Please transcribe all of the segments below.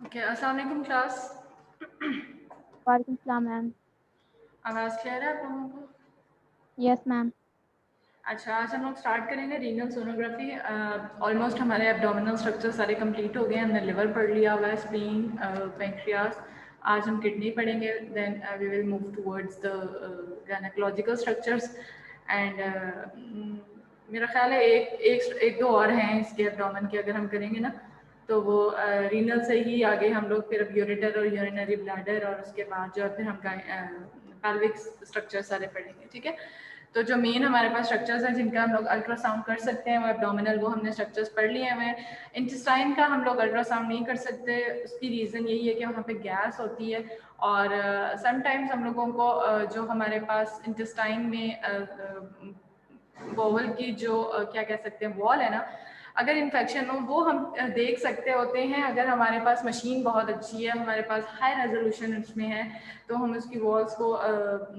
Okay, अस्सलाम वालेकुम class. वालेकुम सलाम मैम। आवाज़ क्लियर है आप लोगों को? Yes ma'am. अच्छा, आज हम लोग स्टार्ट करेंगे रीनल सोनोग्राफी। ऑलमोस्ट हमारे एब्डोमिनल स्ट्रक्चर सारे कंप्लीट हो गए हैं। हमने लिवर पढ़ लिया हुआ है, स्प्लीन, पेंक्रियास। आज हम किडनी पढ़ेंगे। Then we will move towards the gynaecological structures and मेरा ख्याल है एक दो और हैं इसके एब्डोमेन के, अगर हम करेंगे ना तो वो रीनल से ही आगे हम लोग फिर अब यूरेटर और यूरिनरी ब्लैडर और उसके बाद जो है फिर हम पैल्विक स्ट्रक्चर सारे पढ़ेंगे। ठीक है, तो जो मेन हमारे पास स्ट्रक्चर्स हैं जिनका हम लोग अल्ट्रासाउंड कर सकते हैं वो एब्डोमिनल, वो हमने स्ट्रक्चर्स पढ़ लिए हैं। इंटेस्टाइन का हम लोग अल्ट्रासाउंड नहीं कर सकते, उसकी रीज़न यही है कि वहाँ पे गैस होती है और समटाइम्स हम लोगों को जो हमारे पास इंटेस्टाइन में बोवल की जो क्या कह सकते हैं वॉल है ना, अगर इन्फेक्शन हो वो हम देख सकते होते हैं। अगर हमारे पास मशीन बहुत अच्छी है, हमारे पास हाई रेजोल्यूशन उसमें है, तो हम उसकी वॉल्स को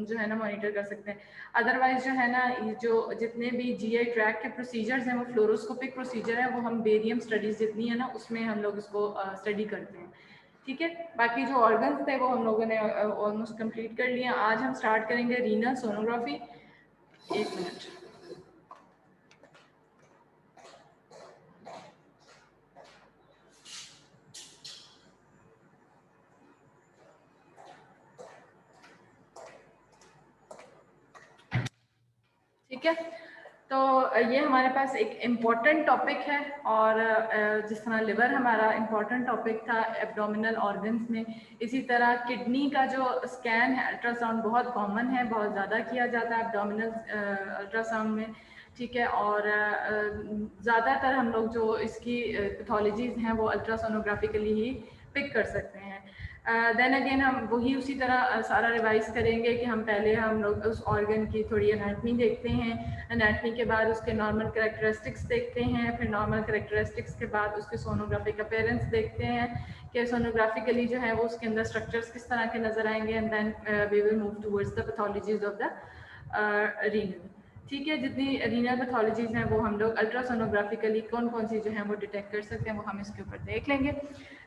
जो है ना मॉनिटर कर सकते हैं। अदरवाइज जो है ना, ये जो जितने भी जीआई ट्रैक के प्रोसीजर्स हैं वो फ्लोरोस्कोपिक प्रोसीजर है, वो हम बेरियम स्टडीज़ जितनी है ना उसमें हम लोग उसको स्टडी करते हैं। ठीक है, बाकी जो ऑर्गन्स थे वो हम लोगों ने ऑलमोस्ट कंप्लीट कर लिए। आज हम स्टार्ट करेंगे रीनल सोनोग्राफी। एक मिनट। ठीक है, तो ये हमारे पास एक इम्पॉर्टेंट टॉपिक है और जिस तरह लिवर हमारा इम्पॉर्टेंट टॉपिक था एब्डोमिनल ऑर्गन्स में, इसी तरह किडनी का जो स्कैन है अल्ट्रासाउंड बहुत कॉमन है, बहुत ज़्यादा किया जाता है एब्डोमिनल अल्ट्रासाउंड में। ठीक है, और ज़्यादातर हम लोग जो इसकी पैथोलॉजीज़ हैं वो अल्ट्रासोनोग्राफिकली ही पिक कर सकते हैं। देन अगेन हम वही उसी तरह सारा रिवाइज करेंगे कि हम लोग उस ऑर्गन की थोड़ी एनाटमी देखते हैं, एनाटमी के बाद उसके नॉर्मल कैरेक्टरिस्टिक्स देखते हैं, फिर नॉर्मल कैरेक्टरिस्टिक्स के बाद उसके सोनोग्राफिक अपीयरेंस देखते हैं कि सोनोग्राफिकली जो है वो उसके अंदर स्ट्रक्चर्स किस तरह के नजर आएंगे, and then we will move towards the pathologies of the renal. ठीक है, जितनी रीनल पैथोलॉजीज हैं वो हम लोग अल्ट्रासोनोग्राफिकली कौन कौन सी जो है वो डिटेक्ट कर सकते हैं वो हम इसके ऊपर देख लेंगे।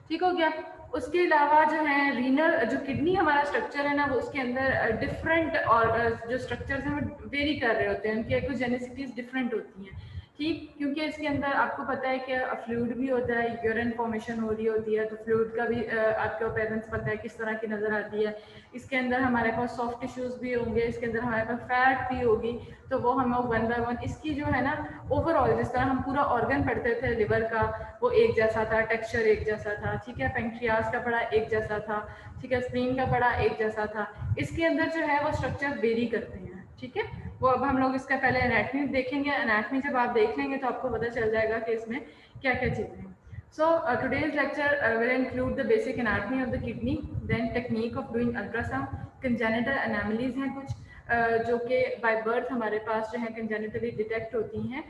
ठीक हो गया। उसके अलावा जो है रीनल जो किडनी हमारा स्ट्रक्चर है ना, वो उसके अंदर डिफरेंट और जो स्ट्रक्चर्स हैं वो वेरी कर रहे होते हैं, उनकी कुछ जेनेसिटीज डिफरेंट होती हैं। ठीक, क्योंकि इसके अंदर आपको पता है कि फ्लूइड भी होता है, यूरिन फॉर्मेशन हो रही होती है, तो फ्लूइड का भी आपको अपीयरेंस पता है किस तरह की नज़र आती है। इसके अंदर हमारे पास सॉफ्ट टिश्यूज़ भी होंगे, इसके अंदर हमारे पास फैट भी होगी, तो वो हम लोग वन बाय वन इसकी जो है ना ओवरऑल, जिस तरह हम पूरा ऑर्गन पढ़ते थे लिवर का, वो एक जैसा था, टेक्सचर एक जैसा था। ठीक है, पेंक्रियास का पढ़ा एक जैसा था। ठीक है, स्प्लीन का पढ़ा एक जैसा था। इसके अंदर जो है वो स्ट्रक्चर वेरी करते हैं। ठीक है, वो अब हम लोग इसका पहले एनाटमी देखेंगे। एनाटमी जब आप देख लेंगे तो आपको पता चल जाएगा कि इसमें क्या क्या चीज़ें हैं। So today's lecture will include the basic anatomy of the kidney, then technique of doing ultrasound, congenital anomalies हैं कुछ जो कि बाय बर्थ हमारे पास जो है कंजेनिटली डिटेक्ट होती हैं।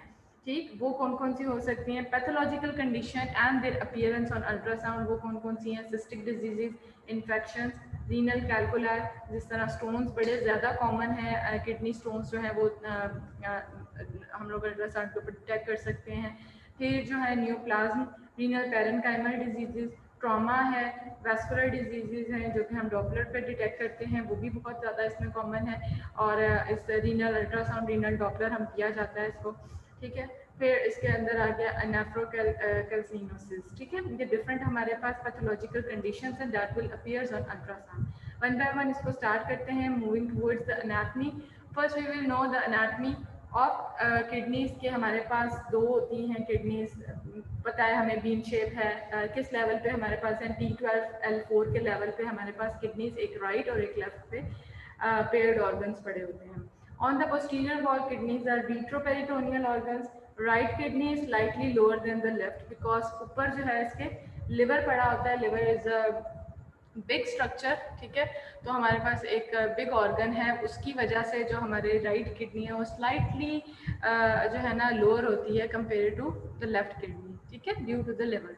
ठीक, वो कौन कौन सी हो सकती हैं, pathological condition and their appearance on ultrasound, वो कौन कौन सी हैं, cystic diseases, infections, renal calculi, जिस तरह स्टोन्स बड़े ज़्यादा कॉमन है, किडनी स्टोन्स जो है वो हम लोग अल्ट्रासाउंड के ऊपर डिटेक्ट कर सकते हैं। फिर जो है न्यूप्लाज्म, रीनल पैरेनकाइमल डिजीजेज, ट्रॉमा है, वैस्कुलर डिजीजेज हैं जो कि हम डॉपलर पे डिटेक्ट करते हैं, वो भी बहुत ज़्यादा इसमें कॉमन है, और इस रीनल अल्ट्रासाउंड, रीनल डॉपलर हम किया जाता है इसको। ठीक है, फिर इसके अंदर आ गया नेफ्रोकैल्सिनोसिस। ठीक है, ये डिफरेंट हमारे पास पैथोलॉजिकल कंडीशंस हैं that will appears on ultrasound. One by one इसको स्टार्ट करते हैं, moving towards the anatomy. First we will know the anatomy of kidneys के। हमारे पास दो होती हैं किडनीज, पता है हमें, बीन शेप है। किस लेवल पे हमारे पास है, T12L4 के लेवल पे हमारे पास किडनीज, एक राइट और एक लेफ्ट पे पेयर्ड ऑर्गन्स पड़े होते हैं। On the posterior wall kidneys are retroperitoneal organs. Right kidney is slightly lower than the left because ऊपर जो है इसके लिवर पड़ा होता है। Liver is a big structure. ठीक है, तो हमारे पास एक बिग ऑर्गन है, उसकी वजह से जो हमारे राइट किडनी है वो स्लाइटली जो है ना लोअर होती है compare to the left kidney. ठीक है, due to the liver.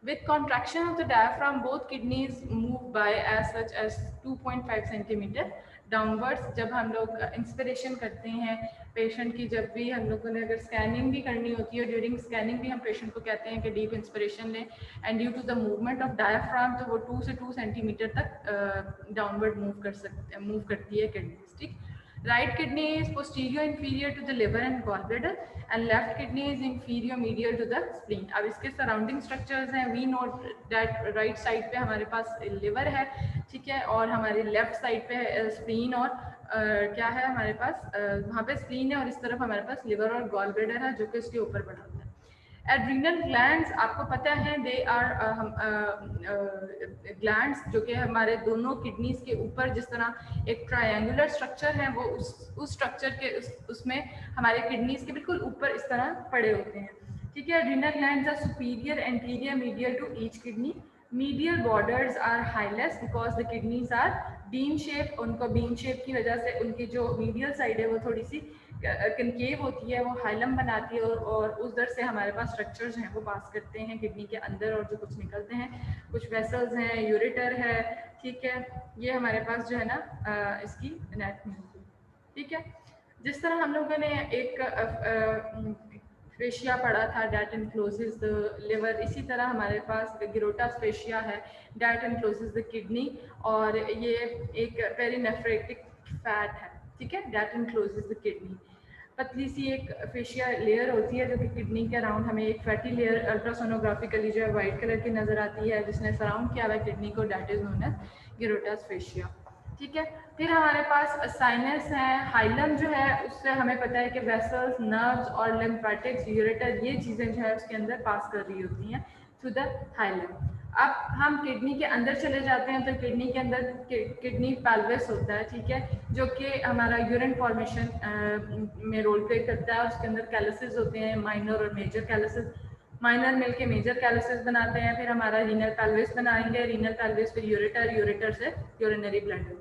With contraction of the diaphragm, both kidneys move by as such as 2.5 centimeter downwards जब हम लोग इंस्पिरेशन करते हैं पेशेंट की, जब भी हम लोगों ने अगर स्कैनिंग भी करनी होती है, ड्यूरिंग स्कैनिंग भी हम पेशेंट को कहते हैं कि डीप इंस्पिरेशन लें, and due to the movement of diaphragm तो वो 2 से 2 सेंटीमीटर तक डाउनवर्ड मूव करती है किडनीज, ठीक। Right kidney is posterior inferior to the liver and gallbladder and left kidney is inferior medial to the spleen. अब इसके सराउंडिंग स्ट्रक्चर्स हैं, we note that right side पे हमारे पास लिवर है, ठीक है, और हमारी लेफ्ट साइड पे स्प्लीन और क्या है हमारे पास, वहाँ पे स्प्लीन है और इस तरफ हमारे पास लिवर और गॉल ब्लैडर है जो कि इसके ऊपर बना होता है। एड्रीनल ग्लैंड्स आपको पता है दे आर ग्लैंड्स जो कि हमारे दोनों किडनीज के ऊपर जिस तरह एक ट्रायंगुलर स्ट्रक्चर है, वो उस स्ट्रक्चर के उसमें हमारे किडनीज के बिल्कुल ऊपर इस तरह पड़े होते हैं, ठीक है। Adrenal glands are superior anterior medial to each kidney, medial borders are hilus because the kidneys are bean shape, उनको बीन शेप की वजह से उनकी जो मीडियल साइड है वो थोड़ी सी कनकेव होती है, वो हाइलम बनाती है और उधर से हमारे पास स्ट्रक्चर्स हैं वो पास करते हैं किडनी के अंदर और जो कुछ निकलते हैं, कुछ वेसल्स हैं, यूरेटर है, ठीक है। ये हमारे पास जो है ना इसकी एनाटॉमी होगी, ठीक है। जिस तरह हम लोगों ने एक फेशिया पढ़ा था डैट इनक्लोजेस द लिवर, इसी तरह हमारे पास गिरोटास फेशिया है डैट इनक्लोजेस द किडनी, और ये एक पेरिनेफ्रेटिक फैट है, ठीक है, डैट इनक्लोजेस द किडनी। पतली सी एक फेशिया लेयर होती है जो कि किडनी के अराउंड हमें एक फैटी लेयर अल्ट्रासोनोग्राफिकली जो है वाइट कलर की नज़र आती है जिसने सराउंड किया हुआ है किडनी को, that is known as Gerota's fascia, ठीक है। फिर हमारे पास साइनस है, हाइलम जो है उससे हमें पता है कि वेसल्स, नर्व्स और लिम्फेटिक्स, यूरेटर, ये चीज़ें जो है उसके अंदर पास कर रही होती हैं थ्रू द हाइलम। अब हम किडनी के अंदर चले जाते हैं तो किडनी के अंदर किडनी पेल्विस होता है, ठीक है, जो कि हमारा यूरिन फॉर्मेशन में रोल प्ले करता है। उसके अंदर कैलसेस होते हैं, माइनर और मेजर कैलसेस, माइनर मिलके मेजर कैलसेस बनाते हैं। फिर हमारा रीनल पेल्विस बनाएंगे, रीनल पेल्विस फिर यूरेटर, यूरेटर से यूरिनरी ब्लैडर,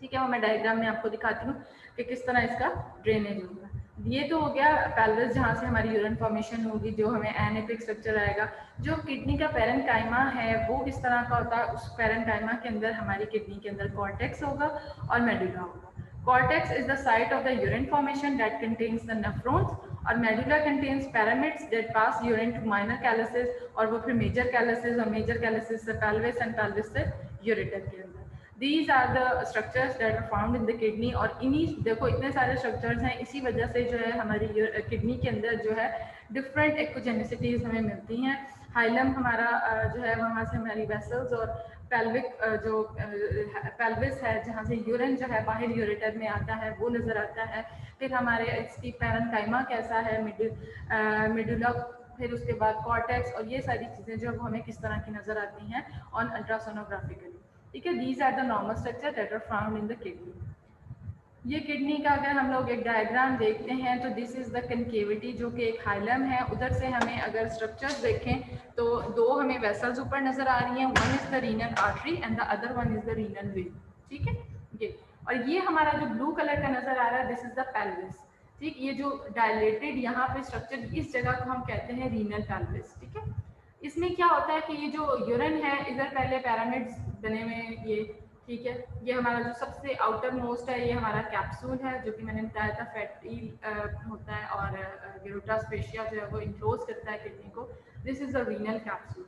ठीक है। वो मैं डायग्राम में आपको दिखाती हूँ कि किस तरह इसका ड्रेनेज होगा। ये तो हो गया पेल्विस जहाँ से हमारी यूरिन फॉर्मेशन होगी, जो हमें एनेपिक स्ट्रक्चर आएगा। जो किडनी का पैरेन्काइमा है वो किस तरह का होता है, उस पैरेन्काइमा के अंदर हमारी किडनी के अंदर कॉर्टेक्स होगा और मेडुला होगा। Cortex is the site of the urine formation that contains the nephrons, और medulla contains pyramids that pass urine to minor calyces, और वो फिर मेजर कैलसेस, और मेजर कैलसेस से पेल्विस, एंड पेल्विस से यूरेटर के अंदर। These are the structures that are found in the kidney, और इन्हीं देखो इतने सारे स्ट्रक्चर्स हैं, इसी वजह से जो है हमारी किडनी के अंदर जो है डिफरेंट एक्वोजेनिसिटीज हमें मिलती हैं। हाइलम हमारा जो है वहाँ से हमारी वेसल्स, और पेल्विक जो पेल्विस है जहाँ से यूरिन जो है बाहर यूरेटर में आता है वो नज़र आता है। फिर हमारे इसकी पैरेन्काइमा कैसा है, मिडुला, फिर उसके बाद कॉर्टेक्स, और ये सारी चीज़ें जो हमें किस तरह की नज़र आती हैं ऑन अल्ट्रासोनोग्राफिकली, ठीक है। These are the normal structure that are found in the kidney. ये किडनी का अगर हम लोग एक डायग्राम देखते हैं तो दिस इज द कनकेविटी जो कि एक हाइलम है। उधर से हमें अगर स्ट्रक्चर्स देखें तो दो हमें वेसल्स ऊपर नजर आ रही हैं, one is the renal artery and the other one is the renal vein, ठीक है। ये और ये हमारा जो ब्लू कलर का नजर आ रहा है दिस इज द पेल्विस, ठीक। ये जो डायलेटेड यहाँ पे स्ट्रक्चर, इस जगह को हम कहते हैं रीनल पेल्विस, ठीक है। इसमें क्या होता है कि ये जो यूरिन है इधर पहले पैरामिड्स बने हुए हैं ये, ठीक है। ये हमारा जो सबसे आउटर मोस्ट है ये हमारा कैप्सूल है जो कि मैंने बताया था फैटी होता है, और गिरोटास फेशिया जो है वो इंक्लोज करता है किडनी को। This is the renal capsule.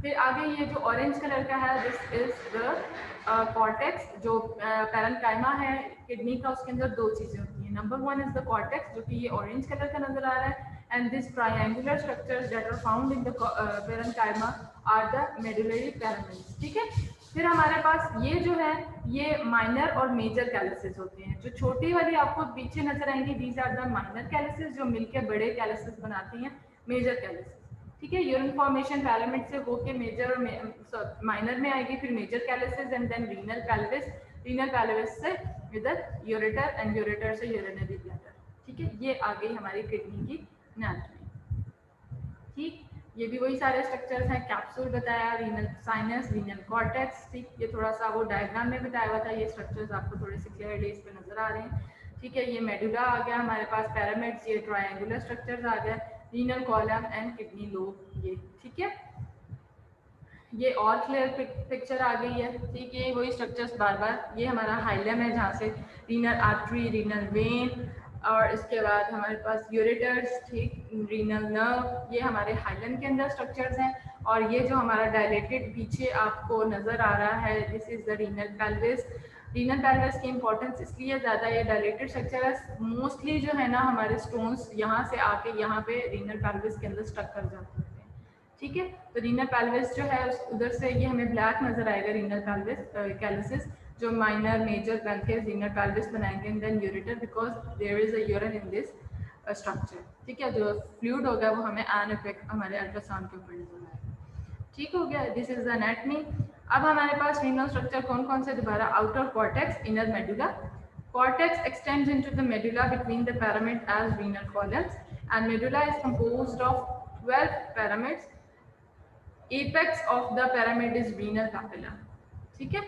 फिर आगे ये जो ऑरेंज कलर का है दिस इज द कॉर्टेक्स, जो पैरेन्काइमा है किडनी का, उसके अंदर दो चीज़ें होती हैं। Number one is the cortex जो कि ये ऑरेंज कलर का नजर आ रहा है, and these triangular structures that are found in the parenchyma are the medullary pyramids, ठीक है। फिर हमारे पास ये जो है ये माइनर और मेजर कैलसेस होते हैं। जो छोटी वाली आपको पीछे नजर आएंगी दीज आर द माइनर कैलसेस जो मिलकर बड़े कैलसेस बनाती हैं मेजर कैलसेस, ठीक है। यूरिन फॉर्मेशन पैरामिड से होके मेजर और माइनर में आएगी, फिर major calyces and then renal pelvis, renal pelvis से इधर यूरेटर एंड यूरेटर से यूरिनरी ब्लैडर, ठीक है। ये आ गई हमारी किडनी की एनाटॉमी, ठीक। ये भी वही सारे स्ट्रक्चर्स हैं, कैप्सूल बताया, रीनल साइनस, रीनल कॉर्टेक्स, ठीक। ये थोड़ा सा वो डायग्राम में बताया हुआ था, ये स्ट्रक्चर्स आपको थोड़े से क्लियरली इस पे नजर आ रहे हैं, ठीक है। ये मेडुला आ गया हमारे पास, पैरामिड्स, ये ट्रायंगुलर स्ट्रक्चर्स आ गए, renal column and kidney lobe, ये ठीक है। ये और क्लियर पिक्चर आ गई है, ठीक है। वही स्ट्रक्चर्स बार बार, ये हमारा हाइलम है जहाँ से रीनल आर्टरी, रीनल वेन, और इसके बाद हमारे पास यूरेटर्स, ठीक, रीनल नर्व, ये हमारे हाइलम के अंदर स्ट्रक्चर्स हैं। और ये जो हमारा डायलेटेड पीछे आपको नज़र आ रहा है, this is the renal pelvis. Renal pelvis की इंपॉर्टेंस इसलिए ज़्यादा, ये डायलेटेड स्ट्रक्चर है, मोस्टली जो है ना हमारे स्टोन्स यहाँ से आके यहाँ पे रीनल पेल्विस के अंदर स्टक कर जाते हैं, ठीक है। तो रीनल पेल्विस जो है उधर से ये हमें ब्लैक नजर आएगा, रीनल पेल्विस कैलिसिस, जो माइनर मेजर ग्रंथि रीनल पेल्विस बनाएंगे, and then ureter, because there is a urine in this structure, ठीक है। जो फ्लूइड होगा वो हमें एनाफेक हमारे अल्ट्रासाउंड के ऊपर नजर आएगा, ठीक हो गया। This is the anatomy. अब हमारे पास रीनल स्ट्रक्चर कौन कौन से, दोबारा, outer cortex, inner medulla. Cortex extends into the medulla between the pyramid as renal columns, and medulla is composed of 12 pyramids. Apex of the pyramid is renal papilla, ठीक है।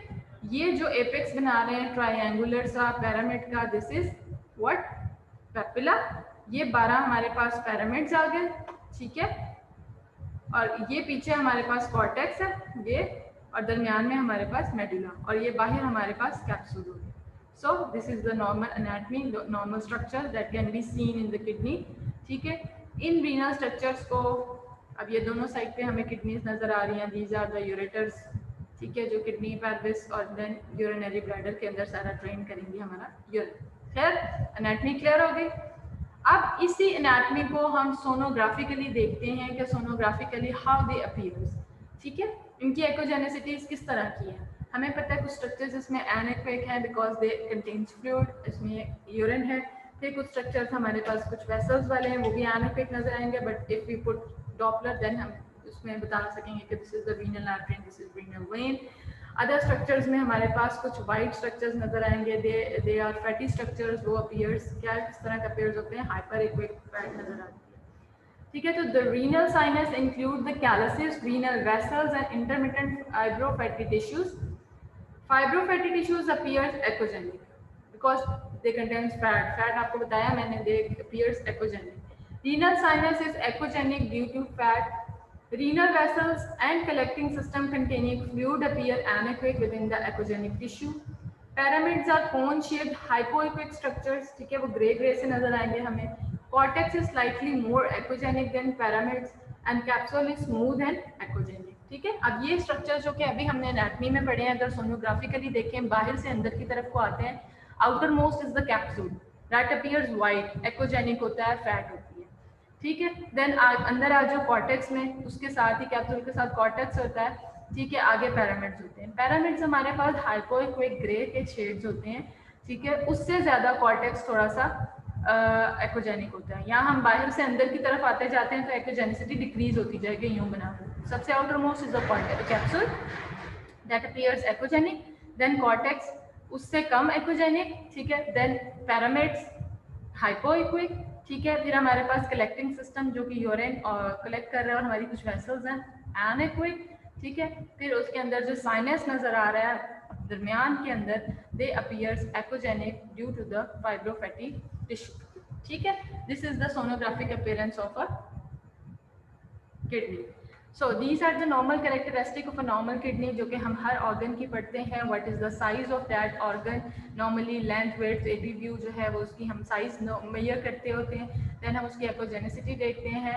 ये जो एपेक्स बना रहे हैं ट्रायंगुलर सा पिरामिड का, this is what, papilla. ये 12 हमारे पास पिरामिड्स आ गए, ठीक है। और ये पीछे हमारे पास कॉर्टेक्स है ये, और दरमियान में हमारे पास मेडुला, और ये बाहर हमारे पास कैप्सूल हो गया। सो this is the normal anatomy, normal structure that can be seen in the kidney, ठीक है। इन रीनल स्ट्रक्चर्स को, अब ये दोनों साइड पे हमें किडनीज नजर आ रही हैं, दीज आर द यूरेटर्स, ठीक है, जो किडनी, पेल्विस और देन यूरिनरी ब्लैडर के अंदर सारा ड्रेन करेंगी हमारा यूरिन। खैर, एनाटमी क्लियर हो गई। अब इसी एनाटमी को हम सोनोग्राफिकली देखते हैं कि सोनोग्राफिकली हाउ दे अपीयर्स, ठीक है। इनकी एकोजेनेसिटीज किस तरह की है, हमें पता है कुछ स्ट्रक्चर्स इसमें एनेक्विक हैं बिकॉज दे कंटेन्स फ्लूइड, इसमें यूरिन है। फिर कुछ स्ट्रक्चर्स हमारे पास कुछ वेसल्स वाले हैं, वो भी एनेक्विक नजर आएंगे, but if we put Doppler then हम उसमें बता सकेंगे कि this is the renal artery, this is renal vein. Other structures में हमारे पास कुछ वाइट स्ट्रक्चर्स नजर आएंगे, दे आर फैटी स्ट्रक्चर्स, वो अपीयर्स क्या किस तरह के अपीयर्स होते हैं, हाइपर एक्विक फैट नजर आती है, ठीक है। तो the renal sinus include the calyces, renal vessels and intermittent fibrofatty tissues. Fibrofatty tissues appears echogenic because they contains fat, fat आपको बताया मैंने, they appears echogenic. Renal sinus is echogenic due to fat. Renal vessels and collecting system containing fluid appear anechoic within the echogenic tissue. Pyramids are cone-shaped hypoechoic structures, ठीक है, वो grey grey से नजर आएंगे हमें. Cortex is slightly more echogenic than pyramids and capsule is smooth and echogenic, ठीक है. अब ये स्ट्रक्चर जो कि अभी हमने एनाटमी में पढ़े हैं, अगर सोनोग्राफिकली देखें बाहर से अंदर की तरफ को आते हैं, outer most is the capsule that appears white, echogenic होता है, फैट होती है, ठीक है. देन अंदर आ जाओ कॉर्टेक्स में, उसके साथ ही कैप्सूल के साथ कॉर्टेक्स होता है, ठीक है. आगे पैरामिड्स होते हैं. पैरामिड्स हमारे पास हाइपोइक्विक ग्रे के शेड्स होते हैं, ठीक है. उससे ज़्यादा कॉर्टेक्स थोड़ा सा एक्वोजेनिक होता है. यहाँ हम बाहर से अंदर की तरफ आते जाते हैं तो एक्वोजेनिसिटी डिक्रीज होती जाएगी, यूँ बना. सबसे outermost is the capsule that appears echogenic, then cortex उससे कम एक्वोजेनिक, ठीक है. देन पैरामिड्स हाइपोइक्विक, ठीक है. फिर हमारे पास कलेक्टिंग सिस्टम जो कि यूरिन कलेक्ट कर रहा है और हमारी कुछ वेसल्स हैं, एनेक्विक, ठीक है. फिर उसके अंदर जो साइनस नजर आ रहा है दरमियान के अंदर, they appears echogenic due to the fibrofatty tissue, ठीक है. This is the sonographic appearance of a kidney. So these are the normal characteristic of a normal kidney, जो कि हम हर ऑर्गन की पढ़ते हैं. What is the size of that organ? Normally length, width, AB view जो है वो उसकी हम साइज मेजर करते होते हैं. Then हम उसकी एकोजेनिसिटी देखते हैं.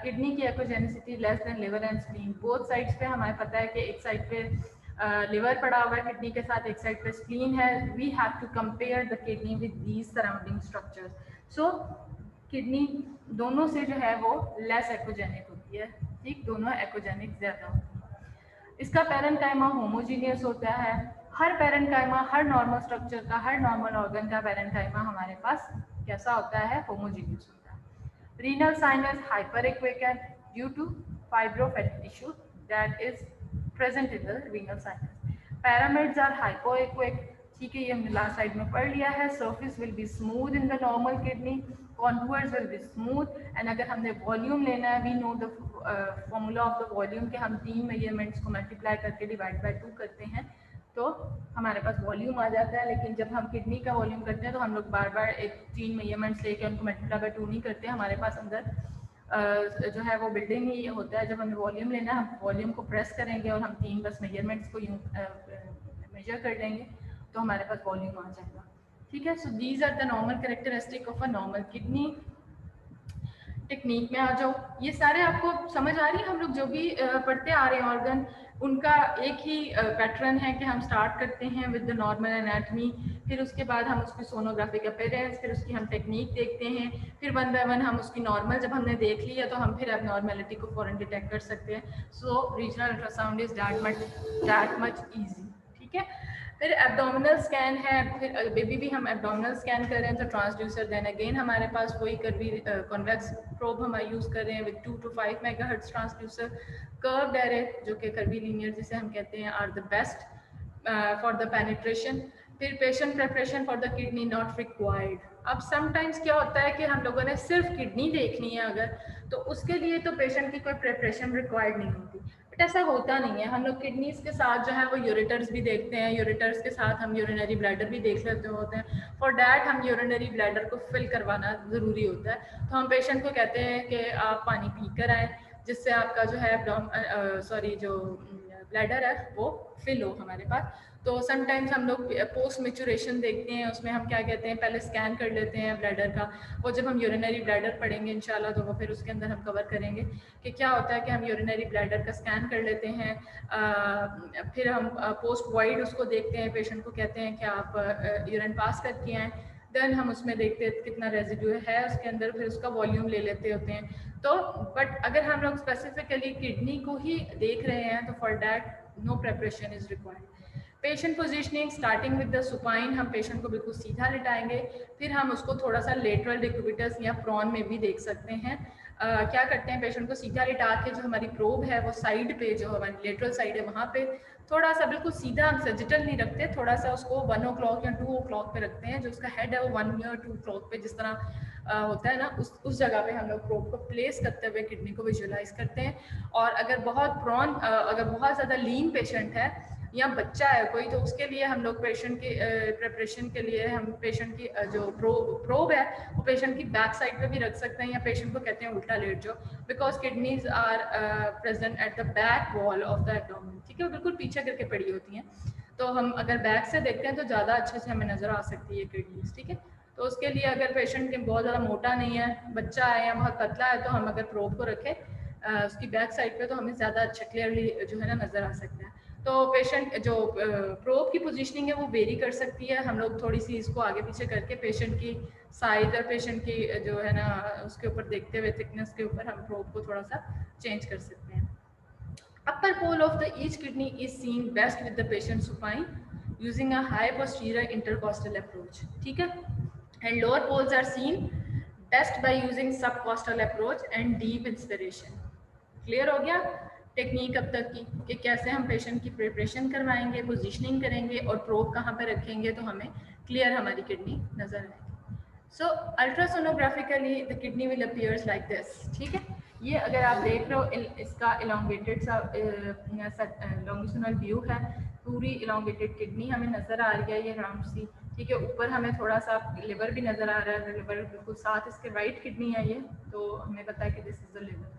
किडनी की echogenicity less than liver and spleen. Both sides पे हमें पता है कि एक साइड पे लिवर पड़ा हुआ है किडनी के साथ, एक साइड पे स्प्लीन है. We have to compare the kidney with these surrounding structures. So kidney दोनों से जो है वो लेस एकोजेनिक होती है, ठीक. दोनों एक्वोजेनिक ज़्यादा होती है. इसका पैरेन्काइमा होमोजीनियस होता है. हर पैरेन्काइमा, हर नॉर्मल स्ट्रक्चर का, हर नॉर्मल ऑर्गन का पैरेन्काइमा हमारे पास कैसा होता है, होमोजीनियस होता है. Renal sinus hyperechoic due to fibrofatty tissue that is present in the renal sinus. Pyramids are hypoechoic, ठीक है. ये हमने लास्ट साइड में पढ़ लिया है. Surface will be smooth in the normal kidney, contours will be smooth. and अगर हमने वॉल्यूम लेना है, we know the formula of the volume के हम 3 मेजरमेंट्स को मल्टीप्लाई करके डिवाइड बाय 2 करते हैं तो हमारे पास वॉल्यूम आ जाता है. लेकिन जब हम किडनी का वॉल्यूम करते हैं तो हम लोग बार बार एक 3 मेजरमेंट्स लेके उनको मल्टीप्लाई बाय 2 नहीं करते. हमारे पास अंदर जो है वो बिल्डिंग ही होता है। जब हमें वॉल्यूम लेना है, हम वॉल्यूम को प्रेस करेंगे और हम 3 बस मेजरमेंट्स को यूँ मेजर कर लेंगे तो हमारे पास वॉल्यूम आ जाएगा। ठीक है, so these are the normal characteristic of a normal kidney. Technique में आ जाओ, ये सारे आपको समझ आ रही है। हम लोग जो भी पढ़ते आ रहे हैं ऑर्गन, उनका एक ही पैटर्न है कि हम स्टार्ट करते हैं विद द नॉर्मल एनाटमी, फिर उसके बाद हम उसकी सोनोग्राफिक अपीयरेंस, फिर उसकी हम टेक्निक देखते हैं, फिर वन बाय वन हम उसकी नॉर्मल जब हमने देख लिया तो हम फिर एबनॉर्मेलिटी को फौरन डिटेक्ट कर सकते हैं। So regional ultrasound is that much easy. ठीक है, फिर एब्डोमिनल स्कैन है, फिर बेबी भी हम एब्डोमिनल स्कैन कर रहे हैं तो ट्रांसड्यूसर, देन अगेन हमारे पास वही कर्वी कॉन्वेक्स प्रोब हम यूज़ कर रहे हैं with 2 to 5 megahertz transducer. Curved array जो कि कर्वी लीनियर जिसे हम कहते हैं are the best for the penetration. फिर patient preparation for the kidney not required. अब समटाइम्स क्या होता है कि हम लोगों ने सिर्फ किडनी देखनी है अगर, तो उसके लिए तो पेशेंट की कोई प्रेपरेशन रिक्वायर्ड नहीं होती, बट ऐसा होता नहीं है। हम लोग किडनीज के साथ जो है वो यूरेटर्स भी देखते हैं, यूरेटर्स के साथ हम यूरिनरी ब्लैडर भी देख लेते होते हैं। फॉर डैट हम यूरिनरी ब्लैडर को फिल करवाना ज़रूरी होता है। तो हम पेशेंट को कहते हैं कि आप पानी पी कर आए जिससे आपका जो है जो ब्लैडर है वो फिल हो हमारे पास। तो समटाइम्स हम लोग पोस्ट मेचुरेशन देखते हैं, उसमें हम क्या कहते हैं, पहले स्कैन कर लेते हैं ब्लैडर का, और जब हम यूरिनरी ब्लैडर पढ़ेंगे इंशाल्लाह तो वो फिर उसके अंदर हम कवर करेंगे कि क्या होता है कि हम यूरिनरी ब्लैडर का स्कैन कर लेते हैं। फिर हम पोस्ट वाइड उसको देखते हैं, पेशेंट को कहते हैं कि आप यूरिन पास करके आएँ, देन हम उसमें देखते हैं कितना रेजिड्यू है उसके अंदर, फिर उसका वॉल्यूम ले लेते होते हैं। तो बट अगर हम लोग स्पेसिफिकली किडनी को ही देख रहे हैं तो for that no preparation is required. Patient positioning starting with the supine, हम पेशेंट को बिल्कुल सीधा लिटाएंगे, फिर हम उसको थोड़ा सा लेटरल डिक्यूबिटस या प्रॉन में भी देख सकते हैं। क्या करते हैं, पेशेंट को सीधा लिटा के जो हमारी प्रोब है वो साइड पे, जो हमारी लेटरल साइड है वहाँ पे थोड़ा सा बिल्कुल सीधा, हम सजिटल नहीं रखते, थोड़ा सा उसको 1 o'clock या 2 o'clock पे रखते हैं। जो उसका हेड है वो 1 या 2 o'clock पे जिस तरह होता है ना, उस जगह पे हम लोग प्रोब को प्लेस करते हुए किडनी को विजुअलाइज करते हैं। और अगर बहुत ज़्यादा लीन पेशेंट है या बच्चा है कोई, तो उसके लिए हम लोग पेशेंट की प्रिपरेशन के लिए हम पेशेंट की जो प्रोब है वो पेशेंट की बैक साइड पे भी रख सकते हैं, या पेशेंट को कहते हैं उल्टा लेट जाओ, because kidneys are present at the back wall of the abdomen. ठीक है, वो बिल्कुल पीछे करके पड़ी होती हैं, तो हम अगर बैक से देखते हैं तो ज़्यादा अच्छे से हमें नज़र आ सकती है किडनीज। ठीक है, तो उसके लिए अगर पेशेंट के बहुत ज़्यादा मोटा नहीं है, बच्चा है या बहुत पतला है, तो हम अगर प्रोब को रखें उसकी बैक साइड पे तो हमें ज़्यादा अच्छा क्लियरली जो है ना नज़र आ सकता है। तो पेशेंट जो प्रोब की पोजीशनिंग है वो वेरी कर सकती है, हम लोग थोड़ी सी इसको आगे पीछे करके पेशेंट की साइज और पेशेंट की जो है ना उसके ऊपर देखते हुए थिकनेस के ऊपर हम प्रोब को थोड़ा सा चेंज कर सकते हैं। Upper pole of the each kidney is seen best with the patient supine using a high posterior intercostal approach. ठीक है, and lower poles are seen best by using subcostal approach and deep inspiration. Clear हो गया technique अब तक की कि कैसे हम पेशेंट की प्रिपरेशन करवाएंगे, पोजीशनिंग करेंगे और प्रोब कहाँ पे रखेंगे तो हमें क्लियर हमारी किडनी नजर आएगी। So ultrasonographically the kidney will appears like this. ठीक है, ये अगर आप देख रहे हो इसका इलोंगेटेड सा लॉन्गिट्यूडनल व्यू है, पूरी इलोंगेटेड किडनी हमें नजर आ रही है ये राउंड सी। ठीक है, ऊपर हमें थोड़ा सा लिवर भी नजर आ रहा है, लिवर बिल्कुल साथ इसके राइट किडनी है ये, तो हमें पता है कि दिस इज द लिवर।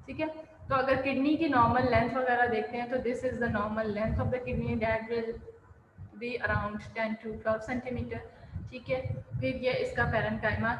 ठीक है, तो अगर किडनी की नॉर्मल लेंथ वगैरह देखते हैं तो this is the normal length of the kidney, that will be around 10 to 12 centimetre. ठीक है, फिर ये इसका पैरेन्काइमा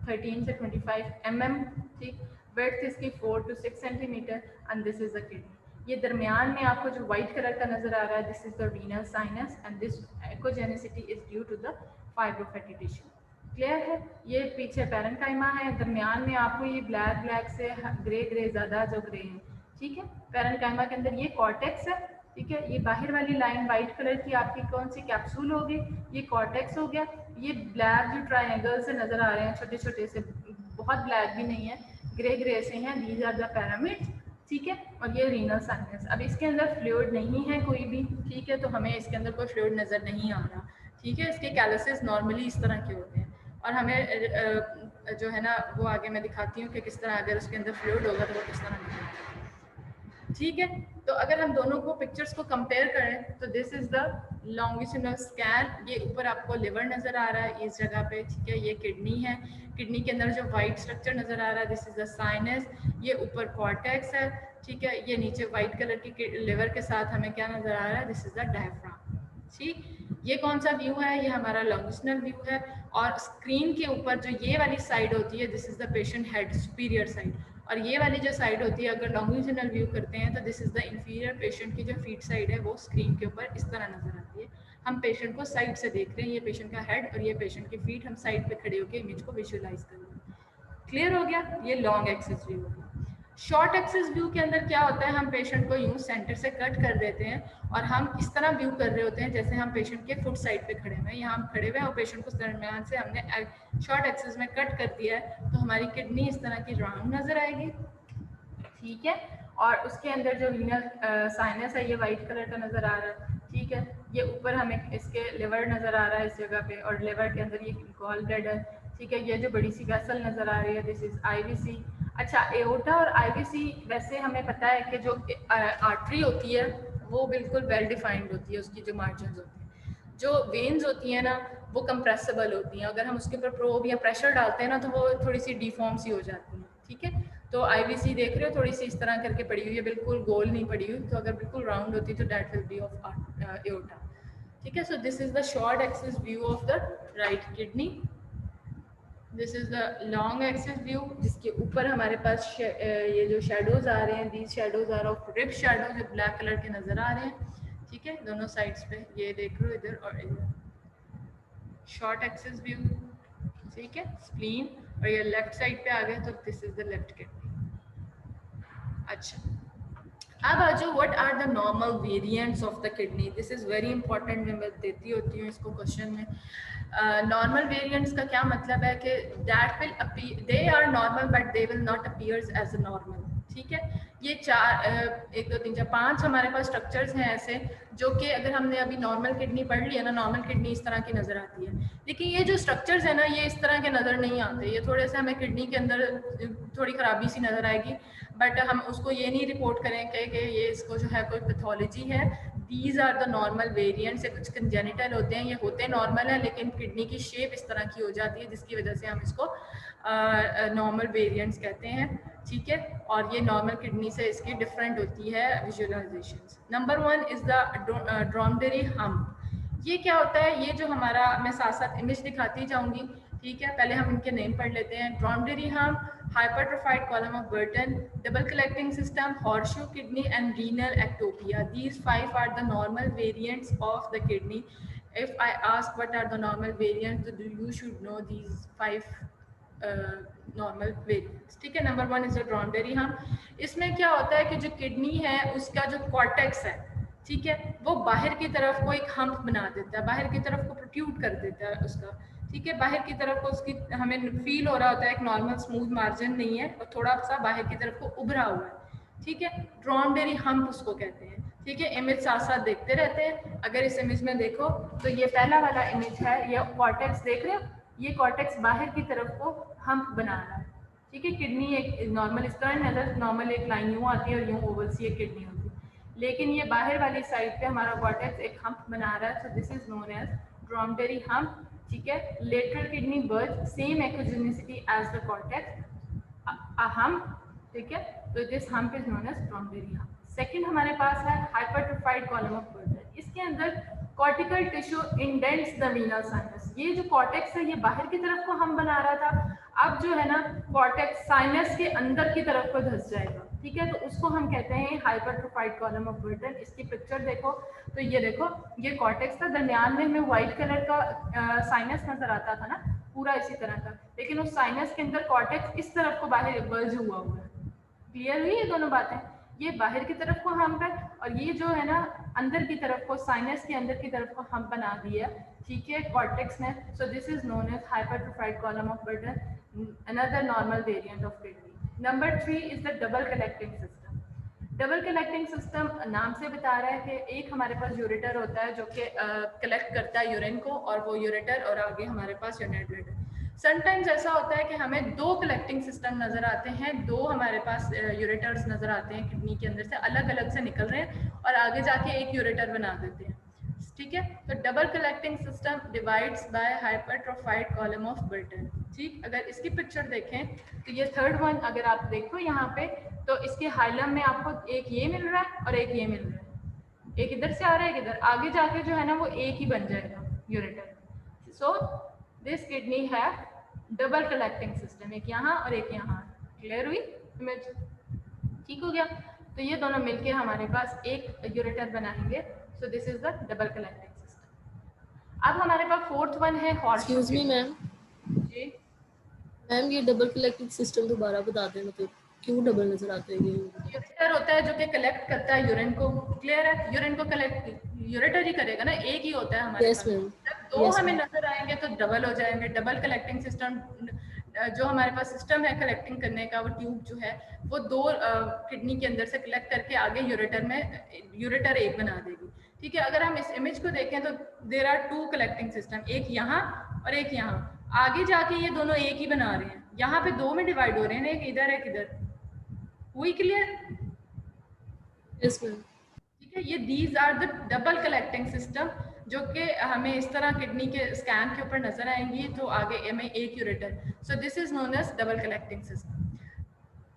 13 से 25 mm, ठीक, ब्रेड्थ इसकी 4 to 6 centimetre, and this is the kidney. ये दरमियान में आपको जो व्हाइट कलर का नजर आ रहा है, this is the renal sinus and this echogenicity is due to the fibrofatty tissue. Clear है, ये पीछे पैरेन्काइमा है, दरमियान में आपको ये ब्लैक से ग्रे ज़्यादा जो ग्रे है। ठीक है, पैरेन्काइमा के अंदर ये कॉर्टेक्स है। ठीक है, ये बाहर वाली लाइन वाइट कलर की आपकी कौन सी कैप्सूल होगी, ये कॉर्टेक्स हो गया। ये ब्लैक जो ट्रायंगल से नज़र आ रहे हैं छोटे छोटे से, बहुत ब्लैक भी नहीं है, ग्रे से हैं, दीज आर द पैरामिड्स। ठीक है, और ये रीनल साइनस। अब इसके अंदर फ्लूइड नहीं है कोई भी, ठीक है, तो हमें इसके अंदर कोई फ्लूइड नज़र नहीं आ रहा। ठीक है, इसके कैलसिस नॉर्मली इस तरह के होते हैं, और हमें जो है ना वो आगे मैं दिखाती हूँ कि किस तरह अगर उसके अंदर फ्लूइड होगा तो वो किस तरह दिखता है। ठीक है, तो अगर हम दोनों को पिक्चर्स को कंपेयर करें तो this is the longitudinal scan, ये ऊपर आपको लिवर नज़र आ रहा है इस जगह पे, ठीक है, ये किडनी है, किडनी के अंदर जो वाइट स्ट्रक्चर नज़र आ रहा है दिस इज़ द साइनस, ये ऊपर कॉर्टेक्स है, ठीक है, ये नीचे वाइट कलर की लिवर के साथ हमें क्या नज़र आ रहा है, दिस इज़ द डायफ्राम। ठीक, ये कौन सा व्यू है, ये हमारा लॉन्गिट्यूडनल व्यू है, और स्क्रीन के ऊपर जो ये वाली साइड होती है this is the patient head superior side, और ये वाली जो साइड होती है अगर लॉन्गिट्यूडनल व्यू करते हैं तो this is the inferior, patient की जो फीट साइड है वो स्क्रीन के ऊपर इस तरह नज़र आती है। हम पेशेंट को साइड से देख रहे हैं, ये पेशेंट का हेड और ये पेशेंट की फीट, हम साइड पे खड़े होकर इमेज को विजुअलाइज कर रहे हैं। क्लियर हो गया, ये लॉन्ग एक्सिस व्यू हो गया। शॉर्ट एक्सिस व्यू के अंदर क्या होता है, हम पेशेंट को यूं सेंटर से कट कर देते हैं और हम इस तरह व्यू कर रहे होते हैं जैसे हम पेशेंट के फुट साइड पे खड़े हुए हैं, यहाँ हम खड़े हुए हैं और पेशेंट को दरमियान से हमने शॉर्ट एक्सिस में कट कर दिया है, तो हमारी किडनी इस तरह की राउंड नजर आएगी, ठीक है, और उसके अंदर जो रीनल साइनस है ये वाइट कलर का नजर आ रहा है, ठीक है, ये ऊपर हमें इसके लिवर नजर आ रहा है इस जगह पे, और लिवर के अंदर ये गॉल ब्लैडर, ठीक है, ये जो बड़ी सी वेसल नजर आ रही है दिस इज आईवीसी। अच्छा, एओर्टा और आईवीसी वैसे हमें पता है कि जो आर्टरी होती है वो बिल्कुल वेल डिफाइंड होती है, उसकी जो मार्जिन होती है, जो वेन्स होती हैं ना वो कंप्रेसिबल होती हैं, अगर हम उसके ऊपर प्रोब या प्रेशर डालते हैं ना तो वो थोड़ी सी डिफॉर्म सी हो जाती हैं, ठीक है, तो आईवीसी देख रहे हो थोड़ी सी इस तरह करके पड़ी हुई है, बिल्कुल गोल नहीं पड़ी हुई, तो अगर बिल्कुल राउंड होती तो that will be of aorta, ठीक है। So this is the short axis view of the right kidney, this is the long axis view जिसके ऊपर हमारे पास ये जो शेडोज आ रहे हैं, these shadows are of rib shadow, जो ब्लैक कलर के नजर आ रहे हैं, ठीक है, दोनों साइड्स पे, ये देख लो इधर और इधर, शॉर्ट एक्सिस व्यू, ठीक है, स्प्लीन, और ये लेफ्ट साइड पे आ गए तो this is the left kidney. अच्छा, अब आ जाओ what are the normal variants of the kidney, this is very important, मैं देती होती हूँ इसको क्वेश्चन में। नॉर्मल वेरिएंट्स का क्या मतलब है कि that will appear, they are normal but they will not appears as a normal, ठीक है, ये 4 1 2 3 4 5 हमारे पास स्ट्रक्चर्स हैं ऐसे, जो कि अगर हमने अभी नॉर्मल किडनी पढ़ लिया ना, नॉर्मल किडनी इस तरह की नज़र आती है, लेकिन ये जो स्ट्रक्चर्स है ना ये इस तरह के नज़र नहीं आते, ये थोड़े से हमें किडनी के अंदर थोड़ी ख़राबी सी नज़र आएगी, बट हम उसको ये नहीं रिपोर्ट करें कि ये इसको जो है कोई पैथोलॉजी है, these are the normal variants, कुछ कंजेनिटल होते हैं, ये होते नॉर्मल है लेकिन किडनी की शेप इस तरह की हो जाती है जिसकी वजह से हम इसको नॉर्मल वेरिएंट्स कहते हैं, ठीक है, और ये नॉर्मल किडनी से इसकी डिफरेंट होती है visualisations. Number 1 is the ड्रोमडेरी hump, ये क्या होता है, ये जो हमारा, मैं साथ साथ इमेज दिखाती जाऊंगी, ठीक है, पहले हम इनके नेम पढ़ लेते हैं। ड्रोमडेरी hump, hypertrophied column of Burton, double collecting system, horseshoe kidney, and renal ectopia. These 5 are the normal variants of the kidney. If I ask what are the normal variants, you should know these 5 normal variants, ठीक है। Number 1 is the ड्रोमडेरी hump, इसमें क्या होता है कि जो kidney है उसका जो कॉर्टेक्स है, ठीक है, वो बाहर की तरफ को एक हम्प बना देता है, बाहर की तरफ को प्रोट्यूट कर देता है उसका, ठीक है, बाहर की तरफ को उसकी हमें फील हो रहा होता है एक नॉर्मल स्मूथ मार्जिन नहीं है और थोड़ा सा बाहर की तरफ को उभरा हुआ है, ठीक है, ड्रोमडेरी हम्प उसको कहते हैं, ठीक है। इमेज साथ साथ देखते रहते हैं, अगर इस इमेज में देखो तो ये पहला वाला इमेज है, ये कॉर्टेक्स देख रहे हो, ये कॉर्टेक्स बाहर की तरफ को हम्प बना रहा है, ठीक है, किडनी एक नॉर्मल इस तरह नजर, नॉर्मल एक लाइन यूँ आती है और यूँ ओवल सी एक किडनी होती है, लेकिन ये बाहर वाली साइड पे हमारा कॉर्टेक्स एक हम्प बना रहा है, so this is known as dromedary hump, ठीक है। Lateral kidney birth same echogenicity as the cortex hump, ठीक है, तो this hump is known as dromedary hump. Second हमारे पास है हाइपरट्रोफाइड कॉलम ऑफ बर्टन, इसके अंदर cortical tissue indents the renal sinus, ये जो कॉर्टेक्स है ये बाहर की तरफ को हम बना रहा था, अब जो है ना कॉर्टेक्स साइनस के अंदर की तरफ को धंस जाएगा, ठीक है, तो उसको हम कहते हैं हाइपरट्रोफाइड कॉलम ऑफ बर्टन। इसकी पिक्चर देखो तो ये देखो, ये कॉर्टेक्स था, दरमियान में हमें व्हाइट कलर का साइनस नजर आता था ना पूरा इसी तरह का, लेकिन उस साइनस के अंदर कॉर्टेक्स इस तरफ को बाहर बल्ज हुआ हुआ है, क्लियर हुई ये दोनों बातें, ये बाहर की तरफ को हम है और ये जो है ना अंदर की तरफ को, साइनस के अंदर की तरफ को हम बना दिया, ठीक है, कॉर्टेक्स ने, so this is known as hypertrophied column of Bertin, another normal variant of kidney. Number 3 is the double collecting system. Double collecting system नाम से बता रहा है कि एक हमारे पास यूरेटर होता है जो कि कलेक्ट करता है यूरिन को, और वो यूरेटर और आगे हमारे पास यूरिन ब्लैडर। समटाइम्स ऐसा होता है कि हमें 2 कलेक्टिंग सिस्टम नज़र आते हैं, 2 हमारे पास यूरेटर्स नज़र आते हैं किडनी के अंदर से, अलग अलग से निकल रहे हैं और आगे जाके एक यूरेटर बना देते हैं। ठीक है। तो double collecting system divides by hypertrophied column of Bertin. ठीक, अगर इसकी पिक्चर देखें तो ये थर्ड वन अगर आप देखो यहाँ पे, तो इसके हाइलम में आपको एक ये मिल रहा है और एक ये मिल रहा है, एक इधर से आ रहा है, एक इधर, आगे जाके जो है ना वो एक ही बन जाएगा यूरेटर। सो दिस किडनी है डबल कलेक्टिंग सिस्टम, एक यहाँ और एक यहाँ। क्लियर हुई इमेज? ठीक हो गया। तो ये दोनों मिलके हमारे पास एक यूरेटर बनाएंगे। So this is the double collecting system. अब हमारे पास फोर्थ वन है हॉर्सशू। Excuse me ma'am. जी मैम ये डबल कलेक्टिंग सिस्टम दोबारा बता दें, मतलब क्यों डबल नजर आते हैं ये? यूरेटर होता है जो कि कलेक्ट करता है यूरिन को। क्लियर है? यूरिन को कलेक्ट यूरेटर ही करेगा ना, एक ही होता है हमारे पास। जब दो हमें नजर आएंगे तो डबल हो जाएंगे। डबल कलेक्टिंग सिस्टम जो हमारे पास सिस्टम है कलेक्टिंग करने का, वो ट्यूब जो है वो दो किडनी के अंदर से कलेक्ट करके आगे यूरेटर में यूरेटर एक बना देगी। ठीक है। अगर हम इस इमेज को देखें तो there are two collecting system, एक यहाँ और एक यहाँ। आगे जाके ये दोनों एक ही बना रहे हैं, यहाँ पे दो में डिवाइड हो रहे हैं, एक इधर एक इधर। हुई क्लियर? Yes ma'am. ठीक है। ये these are the double collecting system जो कि हमें इस तरह किडनी के स्कैन के ऊपर नजर आएंगी, तो आगे हमें एक ureter. So this is known as double collecting system.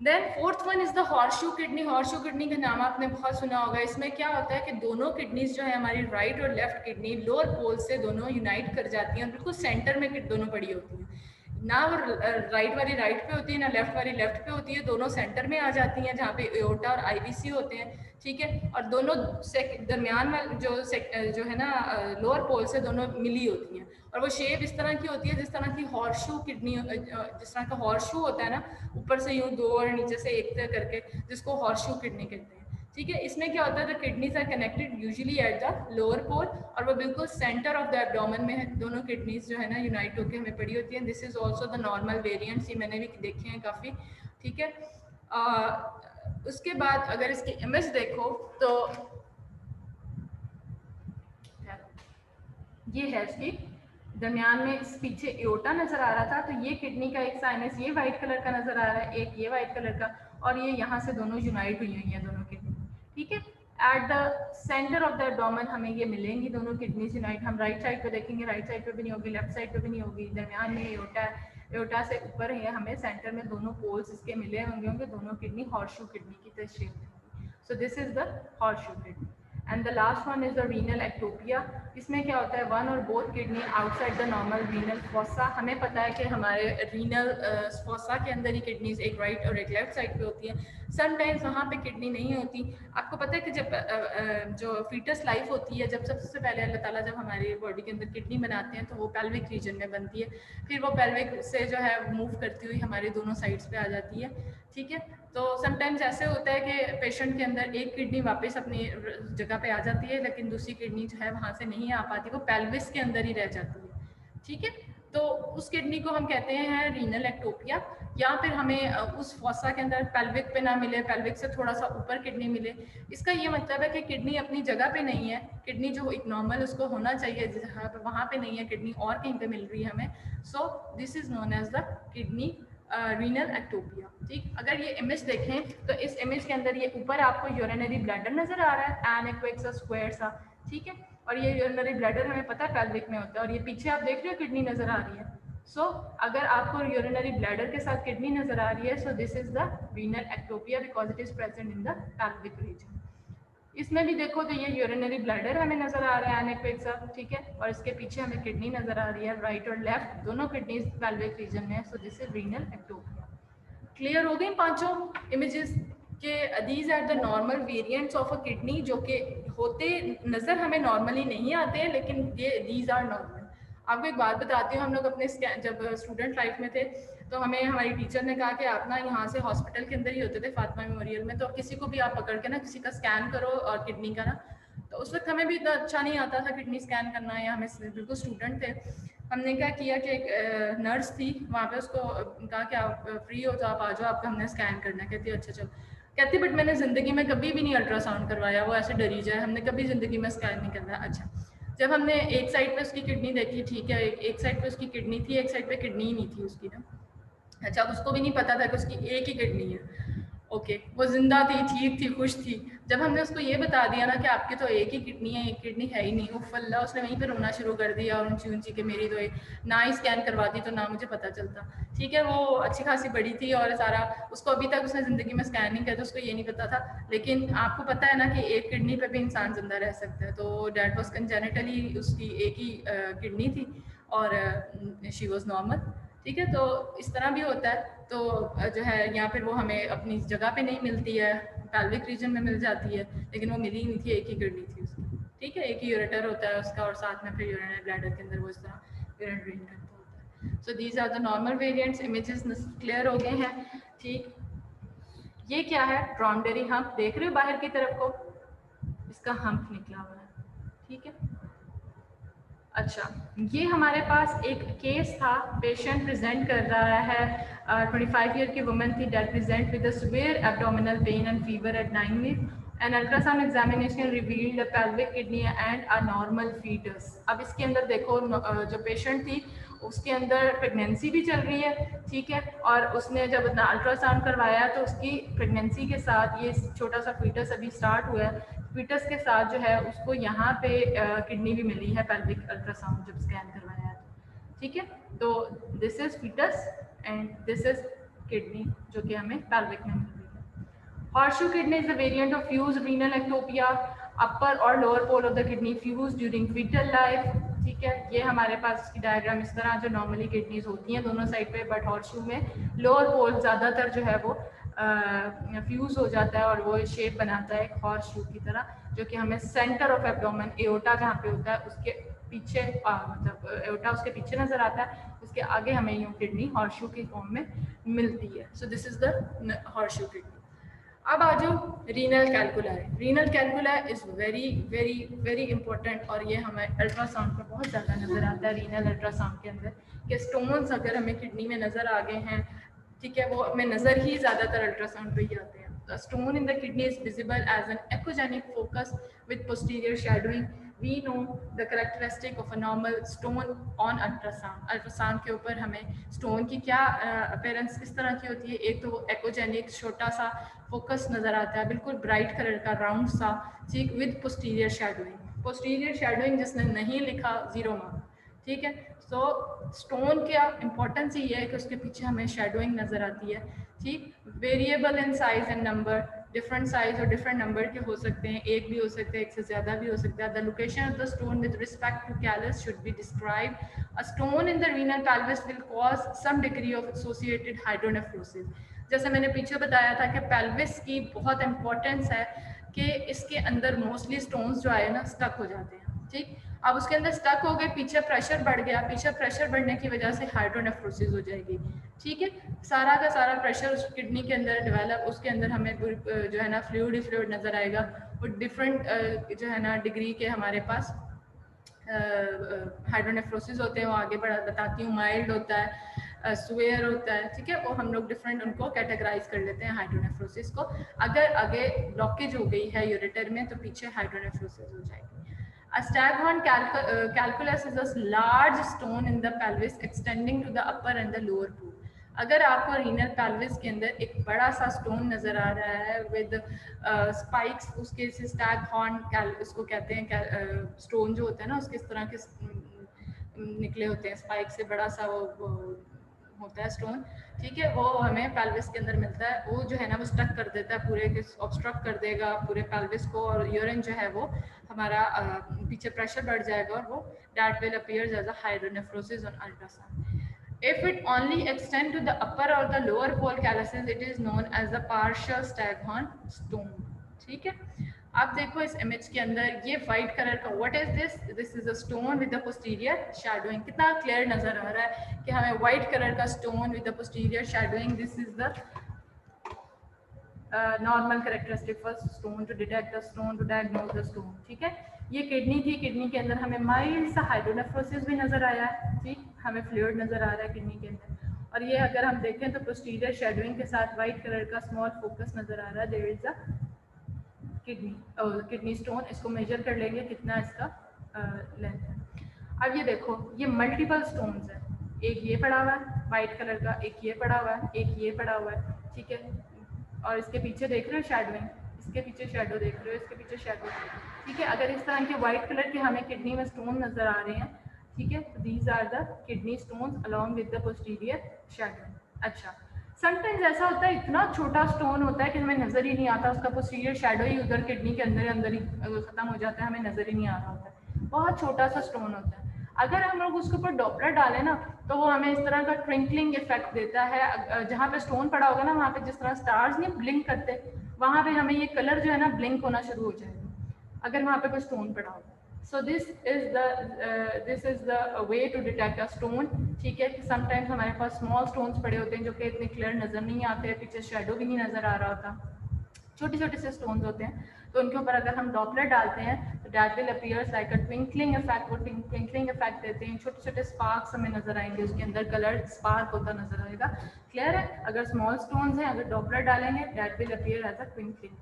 Then fourth one is the horseshoe kidney. Horseshoe kidney का नाम आपने बहुत सुना होगा। इसमें क्या होता है कि दोनों किडनीज जो है हमारी राइट और लेफ्ट किडनी लोअर पोल से दोनों यूनाइट कर जाती हैं और बिल्कुल सेंटर में दोनों पड़ी होती हैं। ना वो राइट वाली राइट पे होती है ना लेफ्ट वाली लेफ्ट पे होती है, दोनों सेंटर में आ जाती हैं जहाँ पे एओर्टा और आईवीसी होते हैं। ठीक है। और दोनों दरमियान में जो है ना लोअर पोल से दोनों मिली होती हैं, और वो शेप इस तरह की होती है जिस तरह की हॉर्सशू किडनी, जिस तरह का हॉर्सशू होता है ना, ऊपर से यूँ दो और नीचे से एक करके, जिसको हॉर्सशू किडनी कहते हैं। ठीक है। इसमें क्या होता है, the kidneys are connected usually at the lower pole, और वो बिल्कुल सेंटर ऑफ द एब्डोमेन में है। दोनों किडनीज जो है ना यूनाइट होकर हमें पड़ी होती हैं। This is also the normal variants, ये मैंने भी देखे हैं काफ़ी। ठीक है। उसके बाद अगर इसकी इमेज देखो तो ये है इसकी दरमियान में, इस पीछे एओर्टा नजर आ रहा था, तो ये किडनी का एक साइनस ये वाइट कलर का नजर आ रहा है, एक ये वाइट कलर का, और ये यहाँ से दोनों यूनाइट हुई हुई हैं दोनों किडनी। ठीक है। At the centre of the abdomen हमें ये मिलेंगी दोनों किडनीज यूनाइट। हम राइट साइड पे देखेंगे, राइट साइड पे भी नहीं होगी, लेफ्ट साइड पे भी नहीं होगी, दरमियान में एओर्टा है, एओर्टा से ऊपर है, हमें सेंटर में दोनों पोल्स इसके मिले होंगे, दोनों किडनी हॉर्सशू किडनी की तशरीह देंगी। सो this is the horseshoe kidney. And the last one is the renal ectopia. इसमें क्या होता है, वन और both kidney outside the normal renal fossa. हमें पता है कि हमारे रीनल फॉसा के अंदर ही किडनीज एक राइट और एक लेफ्ट साइड पे होती है। समटाइम्स वहाँ पे किडनी नहीं होती। आपको पता है कि जब जो फीटस लाइफ होती है, जब सबसे पहले अल्लाह ताला जब हमारी बॉडी के अंदर किडनी बनाते हैं तो वो पेल्विक रीजन में बनती है, फिर वो पेल्विक से जो है मूव करती हुई हमारी दोनों साइड्स पे आ जाती है। ठीक है। तो समटाइम्स ऐसे होता है कि पेशेंट के अंदर एक किडनी वापस अपनी जगह पे आ जाती है, लेकिन दूसरी किडनी जो है वहाँ से नहीं आ पाती, वो पेल्विस के अंदर ही रह जाती है। ठीक है। तो उस किडनी को हम कहते हैं रीनल एक्टोपिया। या फिर हमें उस फॉसा के अंदर पेल्विक पे ना मिले, पेल्विक से थोड़ा सा ऊपर किडनी मिले। इसका ये मतलब है कि किडनी अपनी जगह पे नहीं है, किडनी जो एक नॉर्मल उसको होना चाहिए जहाँ पे, वहाँ पे नहीं है किडनी, और कहीं पे मिल रही है हमें। So this is known as the kidney renal ectopia. ठीक। अगर ये इमेज देखें तो इस इमेज के अंदर ये ऊपर आपको यूरिनरी ब्लैडर नजर आ रहा है, एन इक्वल सा स्क्वायर सा। ठीक है। और ये यूरिनरी ब्लैडर हमें पता है पेल्विक में होता है, और ये पीछे आप देख रहे हो किडनी नजर आ रही है। सो अगर आपको यूरिनरी ब्लैडर के साथ किडनी नजर आ रही है, so this is the renal ectopia because it is present in the pelvic region. इसमें भी देखो तो ये यूरिनरी ब्लैडर हमें नजर आ रहा है एनेक्विक सा। ठीक है। और इसके पीछे हमें किडनी नजर आ रही है, राइट और लेफ्ट दोनों किडनी पेल्विक रीजन में है। So this is renal ectopia. Clear हो गई पांचों इमेजेस के? These are the normal variants of a kidney, जो कि होते नजर हमें नॉर्मली नहीं आते हैं, लेकिन ये दीज आर नॉर्मल। आपको एक बात बताती हूँ, हम लोग अपने जब स्टूडेंट लाइफ में थे तो हमें हमारी टीचर ने कहा कि आप ना यहाँ से हॉस्पिटल के अंदर ही होते थे फातिमा मेमोरियल में, तो किसी को भी आप पकड़ के ना किसी का स्कैन करो और किडनी का ना, तो उस वक्त हमें भी इतना अच्छा नहीं आता था किडनी स्कैन करना, या हमें बिल्कुल स्टूडेंट थे। हमने क्या किया कि एक नर्स थी वहाँ पे, उसको कहा कि आप फ्री हो तो आप आ जाओ, आपका हमने स्कैन करना है। कहती अच्छा चलो। कहती बट मैंने ज़िंदगी में कभी भी नहीं अल्ट्रासाउंड करवाया, वो ऐसे डरी जाए, हमने कभी ज़िंदगी में स्कैन नहीं करना। अच्छा। जब हमने एक साइड पे उसकी किडनी देखी, ठीक है, एक साइड पे उसकी किडनी थी, एक साइड पे किडनी ही नहीं थी उसकी ना। अच्छा, उसको भी नहीं पता था कि उसकी एक ही किडनी है। ओके, वो जिंदा थी, ठीक थी, खुश थी। जब हमने उसको ये बता दिया ना कि आपकी तो एक ही किडनी है, एक किडनी है ही नहीं, वो फल्ला उसने वहीं पे रोना शुरू कर दिया और ऊंची ऊंची के मेरी तो ना ही स्कैन करवाती तो ना मुझे पता चलता। ठीक है, वो अच्छी खासी बड़ी थी और सारा उसको अभी तक उसने ज़िंदगी में स्कैन नहीं किया तो उसको ये नहीं पता था। लेकिन आपको पता है ना कि एक किडनी पे भी इंसान जिंदा रह सकता है। तो डैट वॉज कंजेनिटली उसकी एक ही किडनी थी और शी वॉज नॉर्मल। ठीक है, तो इस तरह भी होता है। तो जो है या फिर वो हमें अपनी जगह पे नहीं मिलती है, पैल्विक रीजन में मिल जाती है, लेकिन वो मिली नहीं थी, एक ही किडनी थी उसकी। ठीक है, एक ही यूरेटर होता है उसका और साथ में फिर यूरिनरी ब्लैडर के अंदर वो इस तरह यूरिन ड्रेन करता होता है। So these are the normal variants. Images clear हो गए हैं? ठीक, ये क्या है? ड्रॉन्डरी हम्प, देख रहे हो बाहर की तरफ को, इसका हम्प निकला हुआ है। ठीक है, अच्छा, ये हमारे पास एक केस था, पेशेंट प्रेजेंट कर रहा है, 25 ईयर की वुमन थी, that present with severe abdominal pain and fever at 9 week and ultrasound examination revealed a pelvic kidney and a normal foetus. अब इसके अंदर देखो जो पेशेंट थी उसके अंदर प्रेगनेंसी भी चल रही है। ठीक है, और उसने जब अल्ट्रासाउंड करवाया तो उसकी प्रेगनेंसी के साथ ये छोटा सा फीटस अभी स्टार्ट हुआ है, फीटस के साथ जो है उसको यहाँ पे किडनी भी मिली है पेल्विक अल्ट्रासाउंड जब स्कैन करवाया है। ठीक है, तो this is foetus and this is kidney जो कि हमें पेल्विक में मिल रही है। Horseshoe kidney is the variant of fuse renal ectopia, upper और lower pole of the kidney fuse during foetal life. ठीक है, ये हमारे पास इसकी डायग्राम इस तरह जो नॉर्मली किडनीज होती हैं दोनों साइड पे, बट हॉर्सशू में लोअर पोल ज़्यादातर जो है वो फ्यूज हो जाता है और वो शेप बनाता है एक हॉर्स शू की तरह, जो कि हमें सेंटर ऑफ एब्डोमेन, एओर्टा जहाँ पे होता है उसके पीछे मतलब एओर्टा उसके पीछे नजर आता है, उसके आगे हमें यूँ किडनी हॉर्स शू की फॉर्म में मिलती है। So this is the horse shoe kidney. अब आ जाओ renal calculi. Renal calculi is very very very important और ये हमें अल्ट्रासाउंड में बहुत ज़्यादा नज़र आता है। रीनल अल्ट्रासाउंड के अंदर कि स्टोन्स अगर हमें किडनी में नज़र आ गए हैं, ठीक है, वो हमें नज़र ही ज़्यादातर अल्ट्रासाउंड पे ही आते हैं। The stone in the kidney is visible as an ecogenic focus with posterior shadowing. We know the characteristic of a normal stone on ultrasound. Ultrasound के ऊपर हमें स्टोन की क्या अपीयरेंस किस तरह की होती है? एक तो वो एकोजेनिक छोटा सा फोकस नज़र आता है, बिल्कुल ब्राइट कलर का राउंड सा, ठीक, with posterior shadowing. Posterior shadowing जिसने नहीं लिखा 0 मार्क। ठीक है, सो स्टोन का इम्पोर्टेंस ये है कि उसके पीछे हमें शेडोइंग नज़र आती है। ठीक, variable in size and number, different size और डिफरेंट नंबर के हो सकते हैं, एक भी हो सकता है, एक से ज़्यादा भी हो सकता है। The location of the stone with respect to calyx should be describe. A stone in the renal pelvis will cause some degree of associated hydronephrosis. जैसे मैंने पीछे बताया था कि पेल्विस की बहुत इंपॉर्टेंस है कि इसके अंदर मोस्टली स्टोन्स जो आए ना स्टक हो जाते हैं। ठीक, अब उसके अंदर स्टक हो गए, पीछे प्रेशर बढ़ गया, पीछे प्रेशर बढ़ने की वजह से हाइड्रोनेफ्रोसिस हो जाएगी। ठीक है, सारा का सारा प्रेशर उस किडनी के अंदर डेवलप, उसके अंदर हमें जो है ना फ्लूइड ही फ्लूइड नज़र आएगा और डिफरेंट जो है ना डिग्री के हमारे पास हाइड्रोनेफ्रोसिस होते हैं। वो आगे बढ़ा बताती हूँ, माइल्ड होता है, स्वेयर होता है। ठीक है, वो हम लोग डिफरेंट उनको कैटेगराइज कर लेते हैं हाइड्रोनेफ्रोसिस को। अगर आगे ब्लॉकेज हो गई है यूरेटर में तो पीछे हाइड्रोनेफ्रोसिस हो जाएगी। A staghorn calculus is a large stone in the pelvis extending to the upper and the lower pool. अगर आपको रीनल पेल्विस के अंदर एक बड़ा सा स्टोन नज़र आ रहा है विद स्पाइक्स, उसके से स्टैग हॉर्न उसको कहते हैं, स्टोन जो होता है ना उसके इस तरह के निकले होते हैं स्पाइक से, बड़ा सा वो होता है स्टोन। ठीक है, वो हमें पेल्विस के अंदर मिलता है। वो जो है ना वो स्टक कर देता है पूरे के, ऑब्स्ट्रक्ट कर देगा पूरे पेल्विस को और यूरिन जो है वो हमारा पीछे प्रेशर बढ़ जाएगा और वो that will appears as a hydronephrosis on ultrasound. If it only extend to the upper or the lower pole calyces, it is known as the partial staghorn stone. ठीक है, आप देखो इस इमेज के अंदर ये वाइट कलर का, what is this? This is a stone with the posterior shadowing. कितना क्लियर नजर आ रहा है कि हमें वाइट कलर का stone with the posterior shadowing, this is the normal characteristic for stone to detect the stone, to diagnose the stone. ठीक है, ये किडनी थी, किडनी के अंदर हमें माइल्ड सा हाइड्रोनेफ्रोसिस भी नजर आया है। ठीक, हमें फ्लूइड नजर आ रहा है किडनी के अंदर, और ये अगर हम देखें तो पोस्टीरियर शेडोइंग के साथ वाइट कलर का स्मॉल फोकस नजर आ रहा है। There is a kidney stone. इसको मेजर कर लेंगे कितना इसका लेंथ है। अब ये देखो, ये मल्टीपल स्टोन्स है, एक ये पड़ा हुआ है वाइट कलर का, एक ये पड़ा हुआ है, एक ये पड़ा हुआ है। ठीक है, और इसके पीछे देख रहे हो शैडोइंग, इसके पीछे शैडो देख रहे हो, इसके पीछे शैडो, ठीक है। अगर इस तरह के वाइट कलर के हमें किडनी में स्टोन नजर आ रहे हैं, ठीक है, तो these are the kidney stones along with the posterior shadow. अच्छा, समटाइम्स ऐसा होता है इतना छोटा स्टोन होता है कि हमें नजर ही नहीं आता, उसका पोस्टीरियर शैडो ही उधर किडनी के अंदर ही खत्म हो जाता है, हमें नजर ही नहीं आ रहा होता है, बहुत छोटा सा स्टोन होता है। अगर हम लोग उसके ऊपर डॉपलर डालें ना तो वो हमें इस तरह का ट्विंकलिंग इफेक्ट देता है। जहाँ पे स्टोन पड़ा होगा ना वहाँ पे जिस तरह स्टार्स नहीं ब्लिंक करते, वहाँ पे हमें ये कलर जो है ना ब्लिंक होना शुरू हो जाएगा अगर वहाँ पे कोई स्टोन पड़ा होगा। So this is the way to detect a stone, ठीक है। समटाइम्स हमारे पास स्मॉल स्टोन्स पड़े होते हैं जो कि इतने क्लियर नजर नहीं आते, पीछे शेडो भी नहीं नजर आ रहा होता, छोटे छोटे से स्टोन्स होते हैं, तो उनके ऊपर अगर हम डॉपलर डालते हैं तो that will appears like a twinkling effect, वो ट्विंकलिंग इफेक्ट देते हैं, छोटे छोटे स्पार्क्स हमें नजर आएंगे, उसके अंदर कलर स्पार्क होता नजर आएगा। क्लियर है? अगर स्मॉल स्टोन्स हैं, अगर डॉपलर डालेंगे that will appear as a twinkling.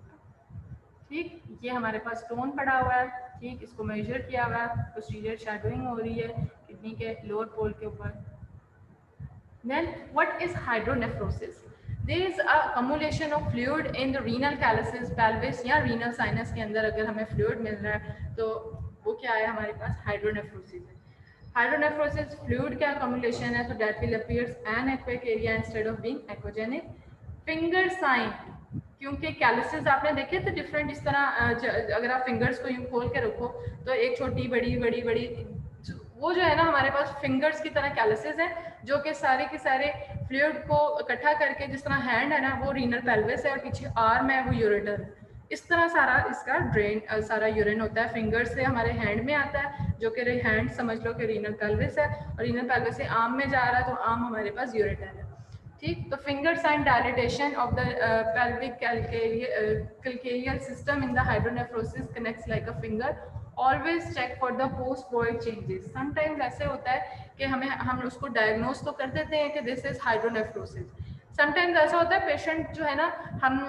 ठीक, ये हमारे पास स्टोन पड़ा हुआ है, ठीक, इसको मेजर किया हुआ है, पोस्टीरियर शैडोइंग हो रही है किडनी के लोअर पोल के ऊपर। Then what is hydronephrosis? There is a accumulation of fluid in the renal calyces, pelvis या renal sinus के अंदर अगर हमें fluid मिल रहा है तो वो क्या है हमारे पास hydronephrosis है। Hydronephrosis fluid का accumulation है, so that will appear anechoic area instead of being echogenic. Finger sign, क्योंकि कैलिसेस आपने देखे थे डिफरेंट, इस तरह अगर आप फिंगर्स को यूं खोल के रखो तो एक छोटी बड़ी बड़ी बड़ी, वो जो है ना हमारे पास फिंगर्स की तरह कैलिसेस हैं जो कि सारे के सारे फ्लूइड को इकट्ठा करके, जिस तरह हैंड है ना वो रीनल पेल्विस है और पीछे आर्म है वो यूरेटर है, इस तरह सारा इसका ड्रेन सारा यूरिन होता है, फिंगर से हमारे हैंड में आता है जो कि हैंड समझ लो कि रीनल पेल्विस है, और रीनल पेल्विस से आर्म में जा रहा है तो आर्म हमारे पास यूरेटर है। ठीक, तो finger sign dilatation of the pelvic calcareal system in the hydronephrosis connects like a finger. Always check for the post void changes. Sometimes ऐसे होता है कि हम उसको डायग्नोज तो कर देते हैं कि दिस इज हाइड्रोनेफ्रोसिस। समटाइम्स ऐसा होता है पेशेंट जो है ना, हम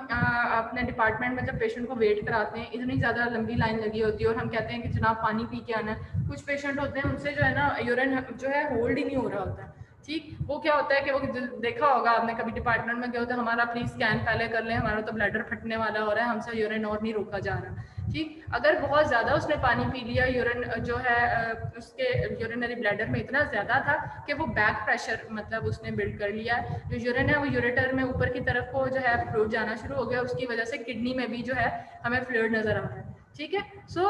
अपने डिपार्टमेंट में जब पेशेंट को वेट कराते हैं, इतनी ज़्यादा लंबी लाइन लगी होती है और हम कहते हैं कि जनाब पानी पी के आना है। कुछ पेशेंट होते हैं उनसे जो है ना यूरिन जो है होल्ड ही नहीं हो रहा होता है। ठीक, वो क्या होता है कि वो देखा होगा आपने कभी डिपार्टमेंट में, क्या होता है हमारा प्लीज स्कैन पहले कर लें, हमारा तो ब्लैडर फटने वाला हो रहा है, हमसे यूरिन और नहीं रोका जा रहा। ठीक, अगर बहुत ज़्यादा उसने पानी पी लिया, यूरिन जो है उसके यूरिनरी ब्लैडर में इतना ज़्यादा था कि वो बैक प्रेशर मतलब उसने बिल्ड कर लिया, जो यूरिन है वो यूरेटर में ऊपर की तरफ को जो है फ्लूइड जाना शुरू हो गया, उसकी वजह से किडनी में भी जो है हमें फ्लूइड नज़र आ रहा है। ठीक है, सो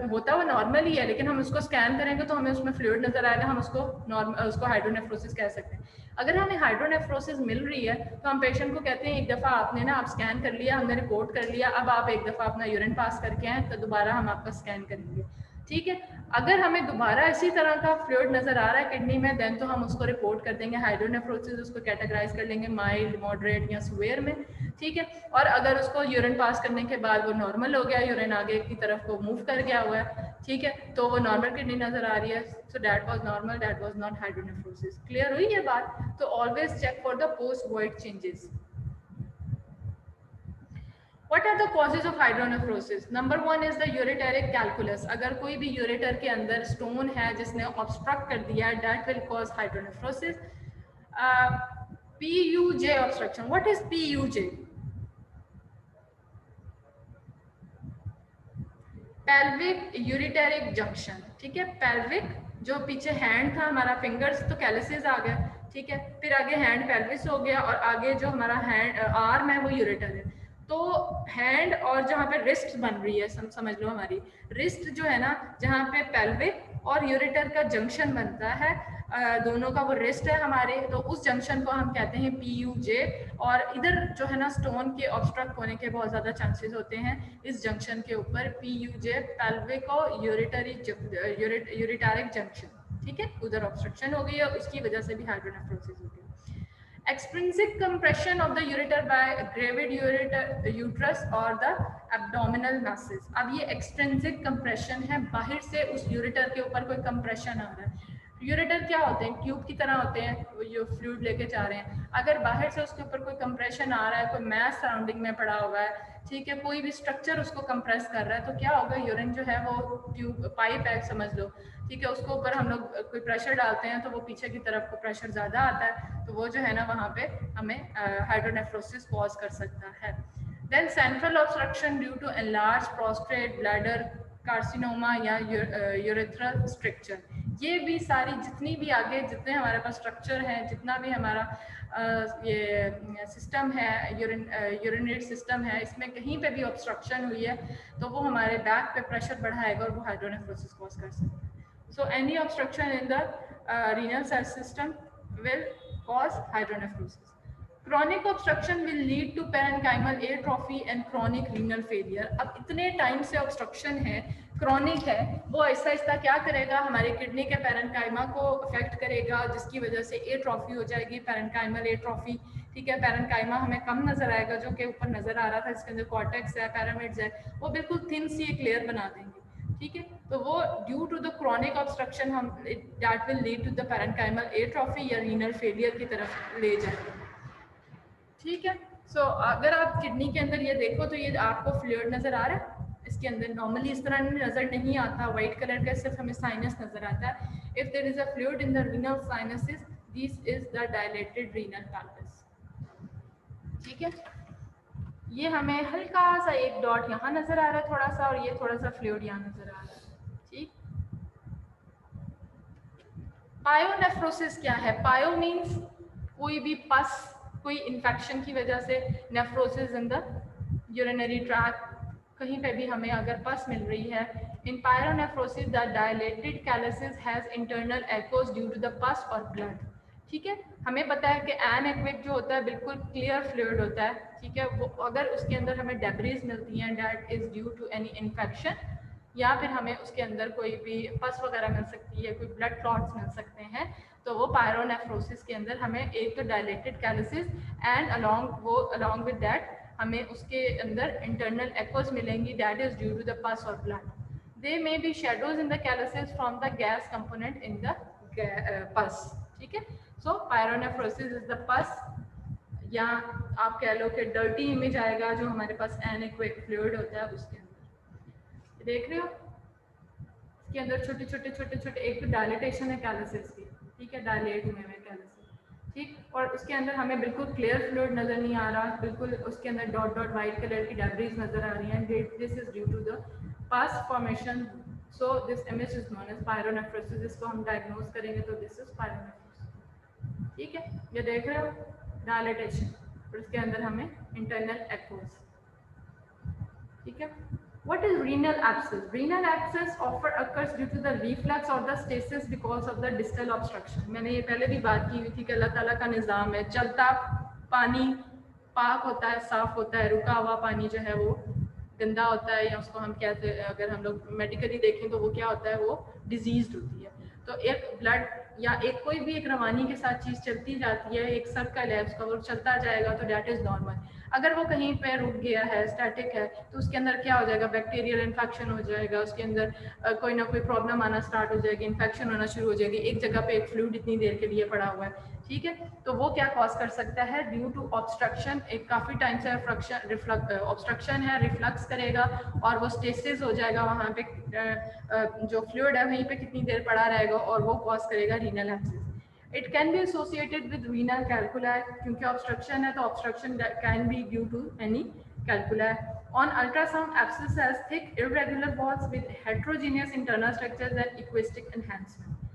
होता वो नॉर्मल ही है, लेकिन हम उसको स्कैन करेंगे तो हमें उसमें फ्लूइड नजर आएगा, हम उसको हाइड्रोनेफ्रोसिस कह सकते हैं। अगर हमें हाइड्रोनेफ्रोसिस मिल रही है तो हम पेशेंट को कहते हैं एक दफ़ा आपने ना आप स्कैन कर लिया, हमने रिपोर्ट कर लिया, अब आप एक दफ़ा अपना यूरिन पास करके आए तो दोबारा हम आपका स्कैन करेंगे। ठीक है, अगर हमें दोबारा इसी तरह का फ्लूइड नजर आ रहा है किडनी में, देन तो हम उसको रिपोर्ट कर देंगे हाइड्रोनेफ्रोसिस, उसको कैटेगराइज कर लेंगे माइल्ड, मॉडरेट या सीवियर में। ठीक है, और अगर उसको यूरिन पास करने के बाद वो नॉर्मल हो गया, यूरिन आगे की तरफ को मूव कर गया हुआ है, ठीक है, तो वो नॉर्मल किडनी नजर आ रही है, so that was normal, that was not hydronephrosis. Clear हुई ये बात? तो always check for the post void changes. What are the causes of hydronephrosis? Number 1 is the ureteric calculus. अगर कोई भी यूरेटर के अंदर स्टोन है जिसने ऑब्स्ट्रक्ट कर दिया है, that will cause hydronephrosis. PUJ obstruction. What is PUJ? Pelvic ureteric junction. ठीक है, pelvic जो पीछे हैंड था हमारा, फिंगर्स तो कैलिसेस आ गया, ठीक है, फिर आगे हैंड पेल्विस हो गया और आगे जो हमारा हैंड आर्म है वो यूरेटर है। तो हैंड और जहाँ पे रिस्ट बन रही है, समझ लो हमारी रिस्ट जो है ना, जहाँ पे पेल्विक और यूरेटर का जंक्शन बनता है, दोनों का वो रिस्ट है हमारे, तो उस जंक्शन को हम कहते हैं PUJ। और इधर जो है ना स्टोन के ऑब्स्ट्रक्ट होने के बहुत ज़्यादा चांसेस होते हैं इस जंक्शन के ऊपर, PUJ पेल्विक और यूरेटरिक जंक्शन। ठीक है, उधर ऑब्स्ट्रक्शन हो गई है, उसकी वजह से भी हाइड्रोनेफ्रोसिस हो गई। Extrinsic compression of the ureter by gravid uterus or the abdominal masses। अब ये extrinsic compression है, बाहर से उस ureter के ऊपर कोई compression आ रहा है, यूरेटर क्या होते हैं, ट्यूब की तरह होते हैं, वो जो फ्लूइड लेके जा रहे हैं। अगर बाहर से उसके ऊपर कोई कंप्रेशन आ रहा है, कोई मैस सराउंडिंग में पड़ा हुआ है, ठीक है, कोई भी स्ट्रक्चर उसको कंप्रेस कर रहा है, तो क्या होगा, यूरिन जो है वो ट्यूब पाइप है समझ लो, ठीक है, उसको ऊपर हम लोग कोई प्रेशर डालते हैं तो वो पीछे की तरफ को प्रेशर ज़्यादा आता है, तो वो जो है ना वहाँ पे हमें हाइड्रोनेफ्रोसिस कॉज कर सकता है। Then central obstruction due to enlarge prostate, bladder carcinoma या यूरेथ्रल स्ट्रक्चर, ये भी सारी जितनी भी आगे जितने हमारे पास स्ट्रक्चर हैं, जितना भी हमारा ये सिस्टम है, यूरिनेट सिस्टम है, इसमें कहीं पे भी ऑब्स्ट्रक्शन हुई है तो वो हमारे बैक पे प्रेशर बढ़ाएगा और वो हाइड्रोनेफ्रोसिस कॉज कर सकता है। So any obstruction in the renal cell system will cause hydronephrosis. Chronic obstruction will lead to parenchymal atrophy and chronic renal failure। अब इतने टाइम से ऑब्स्ट्रक्शन है, क्रॉनिक है, वो आहिस्ता आहिस्ता क्या करेगा, हमारे किडनी के पैरेंकाइमा को अफेक्ट करेगा, जिसकी वजह से एट्रॉफी हो जाएगी, पैरेंकाइमल एट्रॉफी, ठीक है। पैरेंकाइमा हमें कम नजर आएगा, जो कि ऊपर नजर आ रहा था, इसके अंदर कॉर्टेक्स है, पैरामिड्स है, वो बिल्कुल थिन सी एक लेयर बना देंगे, ठीक है। तो वो due to the chronic obstruction हम that will lead to the parenchymal atrophy या रीनल फेलियर की तरफ ले जाएंगे, ठीक है। सो अगर आप किडनी के अंदर ये देखो तो ये आपको फ्लूइड नजर आ रहा है, इसके अंदर नॉर्मली इस तरह नजर नहीं आता, वाइट कलर का सिर्फ हमें साइनस नजर आता है। If there is a fluid in the renal sinuses, this is the dilated renal pelvis, ठीक है। ये हमें हल्का सा एक डॉट यहाँ नजर आ रहा है थोड़ा सा, और ये थोड़ा सा फ्लूइड यहाँ नजर आ रहा है, ठीक। पायोनेफ्रोसिस क्या है? पायो मीन्स कोई भी पस, कोई इन्फेक्शन की वजह से, nephrosis in the urinary tract, कहीं पे भी हमें अगर पस मिल रही है। In pyonephrosis the dilated calyces has internal echoes due to the pus और ब्लड, ठीक है। हमें पता है कि एनेक्विक जो होता है बिल्कुल क्लियर फ्लूइड होता है, ठीक है। वो अगर उसके अंदर हमें डेब्रीज मिलती हैं, that is due to any infection, या फिर हमें उसके अंदर कोई भी पस वगैरह मिल सकती है, कोई ब्लड क्लॉट्स मिल सकते हैं, तो वो पायरोनेफ्रोसिस के अंदर हमें एक तो dilated calyces and along with that हमें उसके अंदर इंटरनल एकोस मिलेंगी, that is due to the pus और blood. They may be shadows in the calyces from the gas component in the pus, ठीक है। सो पायरोनेफ्रोसिस इज द पस, या आप कह लो कि डर्टी इमेज आएगा जो हमारे पास एनेक्विक फ्लूइड होता है उसके अंदर, देख रहे हो इसके अंदर छोटे छोटे छोटे छोटे, एक तो डायलिटेशन है कैलसिस की, ठीक है, डायलेट हुए हैं कैलसिस, ठीक, और उसके अंदर हमें बिल्कुल क्लियर फ्लूइड नजर नहीं आ रहा, बिल्कुल उसके अंदर डॉट डॉट वाइट कलर की डेब्रीज नजर आ रही हैं, this is due to the pus formation. So this image is known as pyonephrosis, इसको हम डायग्नोज करेंगे तो दिस इज पायरोनेफ्रोसिस, ठीक है। ये देख रहे हो डायलिटेशन, और उसके अंदर हमें इंटरनल एकोस, ठीक है। What is renal abscess? Renal abscess often occurs due to the reflux or the stasis because of the distal obstruction। मैंने ये पहले भी बात की हुई थी कि अल्लाह ताला का निज़ाम है, चलता पानी पाक होता है, साफ होता है, रुका हुआ पानी जो है वो गंदा होता है, या उसको हम कहते हैं, अगर हम लोग मेडिकली देखें तो वो क्या होता है, वो डिजीज होती है। तो एक ब्लड या एक कोई भी एक रवानी के साथ चीज़ चलती जाती है, एक सर्कल है उसका, वो चलता जाएगा तो डैट इज़ नॉर्मल। अगर वो कहीं पे रुक गया है, स्टैटिक है, तो उसके अंदर क्या हो जाएगा, बैक्टीरियल इन्फेक्शन हो जाएगा, उसके अंदर कोई ना कोई प्रॉब्लम आना स्टार्ट हो जाएगी, इन्फेक्शन होना शुरू हो जाएगी, एक जगह पे एक फ्लूइड इतनी देर के लिए पड़ा हुआ है, ठीक है। तो वो क्या कॉज कर सकता है, ड्यू टू ऑब्स्ट्रक्शन, एक काफ़ी टाइम से ऑब्स्ट्रक्शन है, रिफ्लक्स करेगा और वो स्टेसिस हो जाएगा, वहाँ पे जो फ्लूइड है वहीं पे कितनी देर पड़ा रहेगा और वो कॉज करेगा renal abscess. It can be associated with renal calculi, क्योंकि obstruction है तो obstruction can be due to any calculi. On ultrasound, abscess has thick irregular walls with heterogeneous internal structures and acoustic enhancement.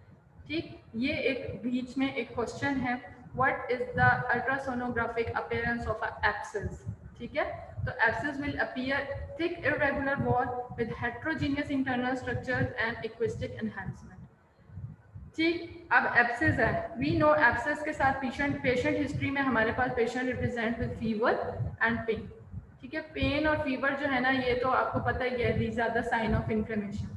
ठीक, ये एक बीच में एक question है, what is the ultrasonographic appearance of an abscess? ठीक है, तो abscess will appear thick irregular wall with heterogeneous internal structures and acoustic enhancement. ठीक, अब एब्सेस है, वी नो एब्सेस के साथ पेशेंट हिस्ट्री में हमारे पास patient represent with fever and pain, ठीक है। पेन और फीवर जो है ना, ये तो आपको पता ही है, these are the sign of inflammation.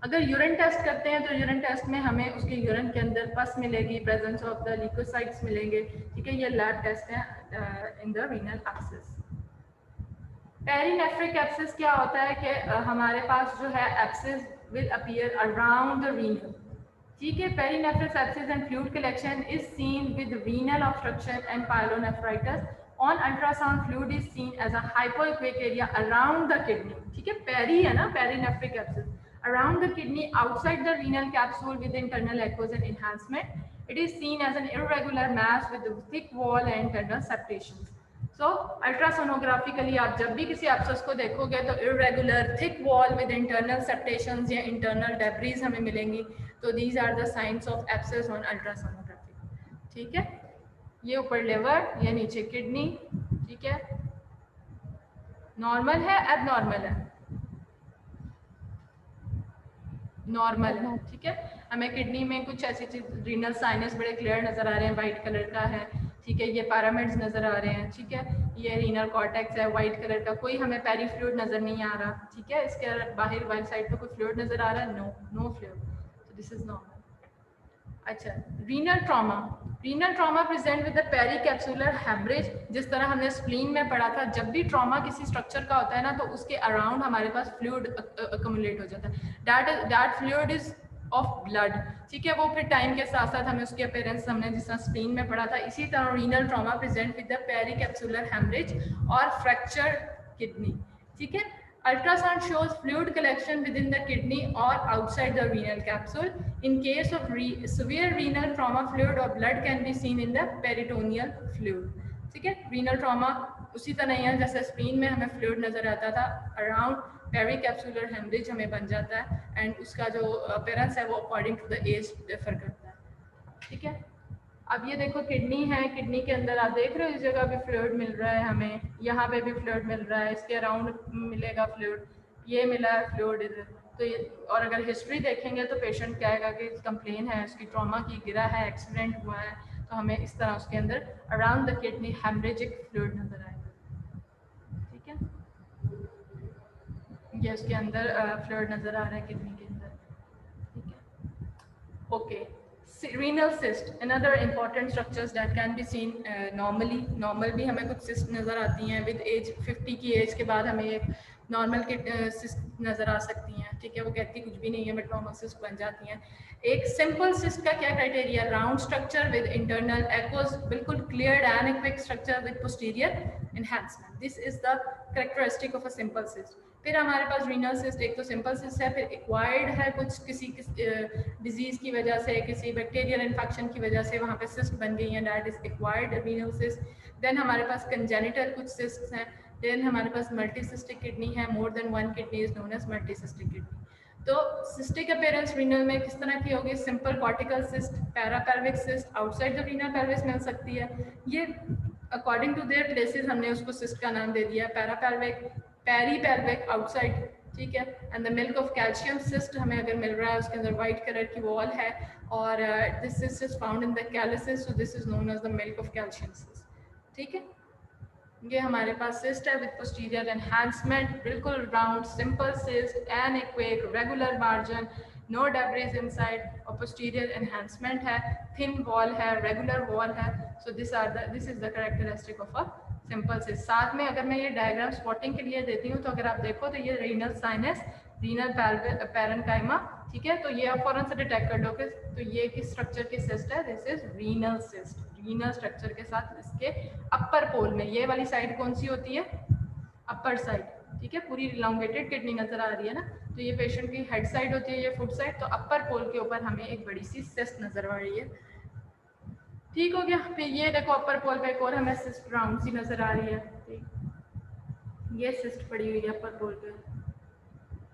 अगर यूरिन टेस्ट करते हैं तो यूरिन टेस्ट में हमें उसके यूरिन के अंदर पस मिलेगी, प्रेजेंस ऑफ द ल्यूकोसाइट्स मिलेंगे, ठीक है। ये लैब टेस्ट है in the renal abscess. Perinephric abscess क्या होता है कि हमारे पास जो है abscess will appear around the renal, ठीक है, perinephric sepsis and fluid collection is seen with renal obstruction and pyelonephritis. On ultrasound fluid is seen as a hypoechoic area around the kidney. ठीक है, पेरी है ना, perinephric abscess around the kidney outside the renal capsule with internal echoes and enhancement. It is seen as an irregular mass with a thick wall and internal septations. So ultrasonographically आप जब भी किसी abscess को देखोगे तो irregular thick wall with internal septations या internal debris हमें मिलेंगी। तो these are the signs of abscess on ultrasonography. ठीक है, ये ऊपर लिवर, ये नीचे किडनी। ठीक है, नॉर्मल है, एबनॉर्मल है? नॉर्मल है। ठीक है, हमें किडनी में कुछ ऐसी चीज, रीनल साइनस बड़े क्लियर नजर आ रहे हैं, वाइट कलर का है। ठीक है, ये पैरामिड्स नजर आ रहे हैं। ठीक है, ये रीनल कॉर्टेक्स है वाइट कलर का, कोई हमें पेरी फ्लूइड नजर नहीं आ रहा। ठीक है, इसके बाहर वाइट साइड पे कोई फ्लूइड नजर आ रहा है? नो फ्लूइड, तो दिस इज नॉर्मल। अच्छा, renal trauma. Renal trauma present with the pericapsular haemorrhage. जिस तरह हमने स्प्लीन में पढ़ा था, जब भी ट्रॉमा किसी स्ट्रक्चर का होता है ना, तो उसके अराउंड हमारे पास फ्लूइड अक्यूमुलेट हो जाता है। That fluid is of blood. ठीक है, वो फिर टाइम के साथ साथ हमें उसकी अपीयरेंस, हमने जिस तरह स्प्लीन में पढ़ा था, इसी तरह renal trauma present with the pericapsular haemorrhage और फ्रैक्चर किडनी। ठीक है, ultrasound shows fluid collection within the kidney or outside the renal capsule. In case of severe renal trauma, fluid or blood can be seen in the peritoneal fluid. ठीक है, renal trauma उसी तरह है जैसे spleen में हमें fluid नजर आता था, अराउंड पेरिकैप्सुलर हेमरेज हमें बन जाता है, एंड उसका जो अपीयरेंस है वो according to the age differ करता है। ठीक है, अब ये देखो किडनी है, किडनी के अंदर आप देख रहे हो इस जगह भी फ्लूइड मिल रहा है हमें, यहाँ पे भी फ्लूइड मिल रहा है, इसके अराउंड मिलेगा फ्लूइड, ये मिला है फ्लूइड इधर। तो ये, और अगर हिस्ट्री देखेंगे तो पेशेंट कहेगा कि कंप्लेन है उसकी ट्रॉमा की, गिरा है, एक्सीडेंट हुआ है, तो हमें इस तरह उसके अंदर around the kidney haemorrhagic fluid नजर आएगा। ठीक है, ये उसके अंदर फ्लूइड नजर आ रहा है किडनी के अंदर। ठीक है, okay. renal cyst, another important structures that can be seen normally. normal भी हमें कुछ cyst नज़र आती हैं with age 50 की एज के बाद हमें एक नॉर्मल के cyst नज़र आ सकती हैं। ठीक है, वो कहती कुछ भी नहीं है, बट नॉर्मल cyst बन जाती हैं। एक सिंपल cyst का क्या criteria? Round structure with internal echoes, बिल्कुल cleared and quick structure with posterior enhancement. This is the characteristic of a simple cyst। फिर हमारे पास रीनल सिस्ट, एक तो सिंपल सिस्ट है, फिर एक्वायर्ड है कुछ किसी डिजीज़ की वजह से, किसी बैक्टीरियल इन्फेक्शन की वजह से वहाँ पे सिस्ट बन गई हैं, that is acquired renal cyst. Then हमारे पास कंजेनिटल कुछ सिस्ट हैं। देन हमारे पास मल्टीसिस्टिक किडनी है, more than one kidney is known as multicystic kidney. तो सिस्टिक अपीयरेंस रीनल में किस तरह की होगी? Simple cortical cyst, parapelvic cyst outside the renal pelvis मिल सकती है। ये अकॉर्डिंग टू देयर प्लेसेस हमने उसको सिस्ट का नाम दे दिया, पैरापेल्विक, पेरीपेल्विक आउटसाइड। ठीक है, and the milk of calcium cyst हमें अगर मिल रहा है, उसके अंदर वाइट कलर की वॉल है, और this cyst is found in the calyces, so this is known as the milk of calcium cyst. ठीक है, ये हमारे पास सिस्ट है विद पोस्टीरियर एनहांसमेंट, बिल्कुल round simple cyst, anechoic, regular margin, no debris inside, और पोस्टीरियर एनहांसमेंट है, thin wall है, रेगुलर वॉल है। So this is the characteristic of a simple cyst. साथ में अगर मैं ये डायग्राम स्पॉटिंग के लिए देती हूँ, तो अगर आप देखो तो ये रीनल साइनस, रीनल पैरेन्काइमा। ठीक है, तो ये आप फौरन से डिटेक्ट कर लोगे, तो ये किस स्ट्रक्चर की सिस्ट है? This is renal cyst, renal structure के साथ इसके अपर पोल में। ये वाली साइड कौन सी होती है? Upper side. ठीक है, पूरी इलांगेटेड किडनी नजर आ रही है ना, तो ये पेशेंट की हेड साइड होती है, ये फुट साइड, तो अपर पोल के ऊपर हमें एक बड़ी सी सिस्ट नजर आ रही है। ठीक हो गया। फिर ये देखो अपर पोल पे एक और हमें सिस्ट राउंड सी नजर आ रही है, ये सिस्ट पड़ी हुई है अपर पोल पे।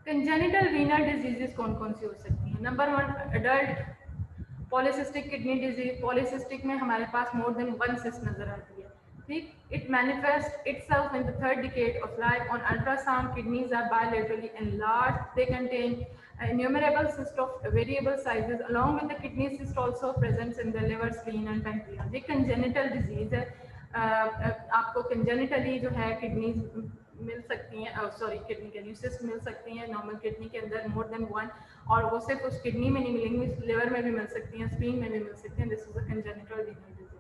कंजेनिटल रीनल डिजीजेस कौन कौन सी हो सकती हैं? Number 1, adult polycystic kidney disease. Polycystic में हमारे पास मोर देन वन सिस्ट नजर आती है। ठीक, it manifest itself in the third decade of life. On ultrasound kidneys are bilaterally enlarged, they contain innumerable cysts of variable sizes, along with the kidney cyst also presents in the liver, spleen and pancreas. ये congenital disease है, आपको congenitally जो है kidney मिल सकती हैं, sorry kidney के cyst मिल सकती हैं नॉर्मल किडनी के अंदर, मोर देन वन, और वो सिर्फ उस किडनी में नहीं मिलेंगी, लिवर में भी मिल सकती हैं, स्प्लीन में भी मिल सकती हैं। This is a congenital renal disease।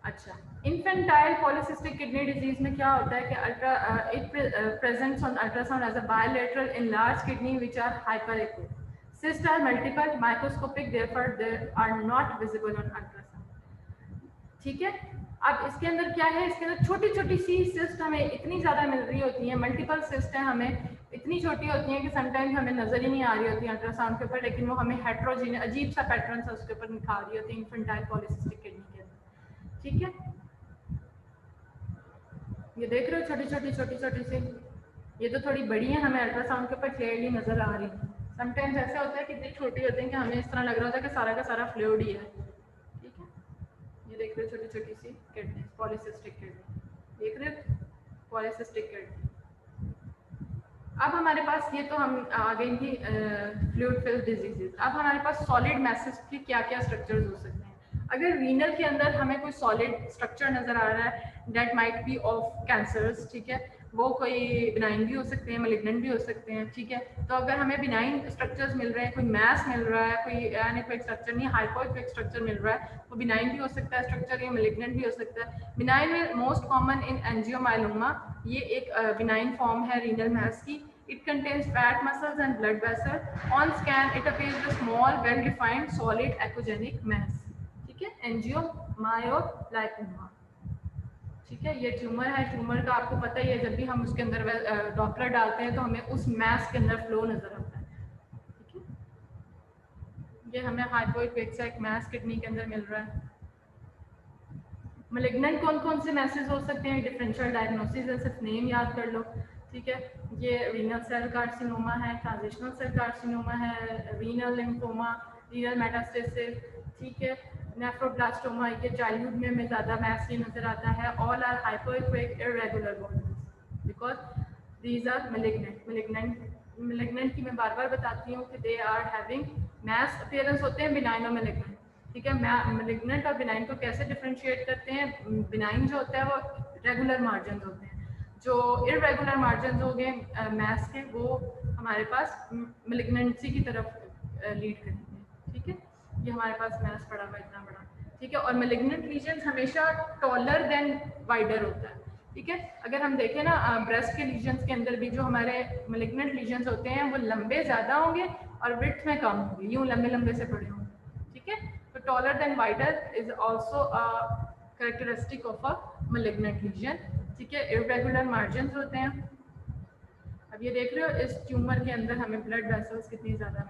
अच्छा, इन्फेंटाइल पॉलीसिस्टिक किडनी डिजीज में क्या होता है कि it presents on ultrasound as a bilateral enlarge kidney which are hyper echoic. Cysts are multiple, microscopic, therefore they are not visible on ultrasound. ठीक है, अब इसके अंदर क्या है, इसके अंदर छोटी छोटी सी सिस्ट हमें इतनी ज़्यादा मिल रही होती हैं, मल्टीपल सिस्ट हैं, हमें इतनी छोटी होती हैं कि समटाइम्स हमें नज़र ही नहीं आ रही होती अल्ट्रासाउंड के ऊपर, लेकिन वो हमें हेट्रोजीनियस अजीब सा पैटर्न सा उसके ऊपर निकाल रही होती है इन्फेंटाइल पॉलीसिस्टिक किडनी के अंदर। ठीक है, ये देख रहे हो छोटी छोटी सी, ये तो थोड़ी बड़ी है, हमें अल्ट्रासाउंड के ऊपर क्लियरली नज़र आ रही है। समटाइम्स ऐसा होता है कि इतनी छोटी होती है कि हमें इस तरह लग रहा होता है कि सारा का सारा फ्लूइड ही है। ठीक है, ये देख रहे हो छोटी छोटी सी किडनी, पॉलीसिस्टिक किडनी, देख रहे हो पॉलीसिस्टिक किडनी। अब हमारे पास ये तो हम आ गई थी फ्लूइड फिल्ड डिजीजेज। अब हमारे पास सॉलिड मैसेज की क्या क्या स्ट्रक्चर्स हो सकते हैं। अगर रीनल के अंदर हमें कोई सॉलिड स्ट्रक्चर नज़र आ रहा है, that might be of cancers, ठीक है, वो कोई बिनाइन भी हो सकते हैं, मैलिग्नेंट भी हो सकते हैं। ठीक है, तो अगर हमें बिनाइन स्ट्रक्चर्स मिल रहे हैं, कोई मैस मिल रहा है, कोई एनेक्विक स्ट्रक्चर नहीं, हाइपोइक्विक स्ट्रक्चर मिल रहा है, वो बिनाइन भी हो सकता है स्ट्रक्चर, या मैलिग्नेंट भी हो सकता है। बिनाइन में मोस्ट कॉमन इन एंजियोमाइलोमा, ये एक बिनाइन फॉर्म है रीनल मैस की। It contains fat muscles and blood vessel. On scan, it appears a small, well-defined, solid echogenic mass. ठीक है, एंजियोमायोलाइपोमा। ठीक है, ये ट्यूमर है, ट्यूमर का आपको पता ही है, जब भी हम उसके अंदर डॉपलर डालते हैं तो हमें उस मैस के अंदर फ्लो नजर आता है। ठीक है, ये हमें हाइपोइक्विक सा एक मैस किडनी के अंदर मिल रहा है। मैलिग्नेंट कौन कौन से मैसेज हो सकते हैं, डिफरेंशियल डायग्नोसिस है, सिर्फ नेम याद कर लो। ठीक है, ये रीनल सेल कार्सिनोमा है, ट्रांजिशनल सेल कार्सिनोमा है, रीनल लिम्फोमा, रीनल मेटास्टेसिस, ठीक है, नेफ्रोब्लास्टोमा, ये चाइल्डहुड में हमें ज़्यादा मैस ये नज़र आता है। All are hypoechoic irregular bodies because these are malignant की मैं बार बार बताती हूँ कि they are having mass appearance होते हैं, बिनाइन और मैलिग्नेंट। ठीक है, मैलिग्नेंट और बिनाइन को कैसे डिफरेंशिएट करते हैं, बिनाइन जो होता है वो रेगुलर मार्जिन होते हैं, जो इरेगुलर मार्जिन हो गए मैस के, वो हमारे पास मैलिग्नेंसी की तरफ लीड करेंगे। ठीक है, ये हमारे पास मैस पड़ा हुआ इतना बड़ा। ठीक है, और मैलिग्नेंट लीजन्स हमेशा टॉलर देन वाइडर होता है। ठीक है, अगर हम देखें ना ब्रेस्ट के लीजन्स के अंदर भी जो हमारे मैलिग्नेंट लीजन्स होते हैं वो लंबे ज़्यादा होंगे और विड्थ में कम होंगे, यूँ लंबे लंबे से पड़े होंगे। ठीक है, तो taller than wider is also characteristic of a malignant lesion. ठीक है, इरेगुलर मार्जिन होते हैं। अब ये देख रहे हो इस ट्यूमर के अंदर हमें ब्लड वेसल्स कितनी ज़्यादा है,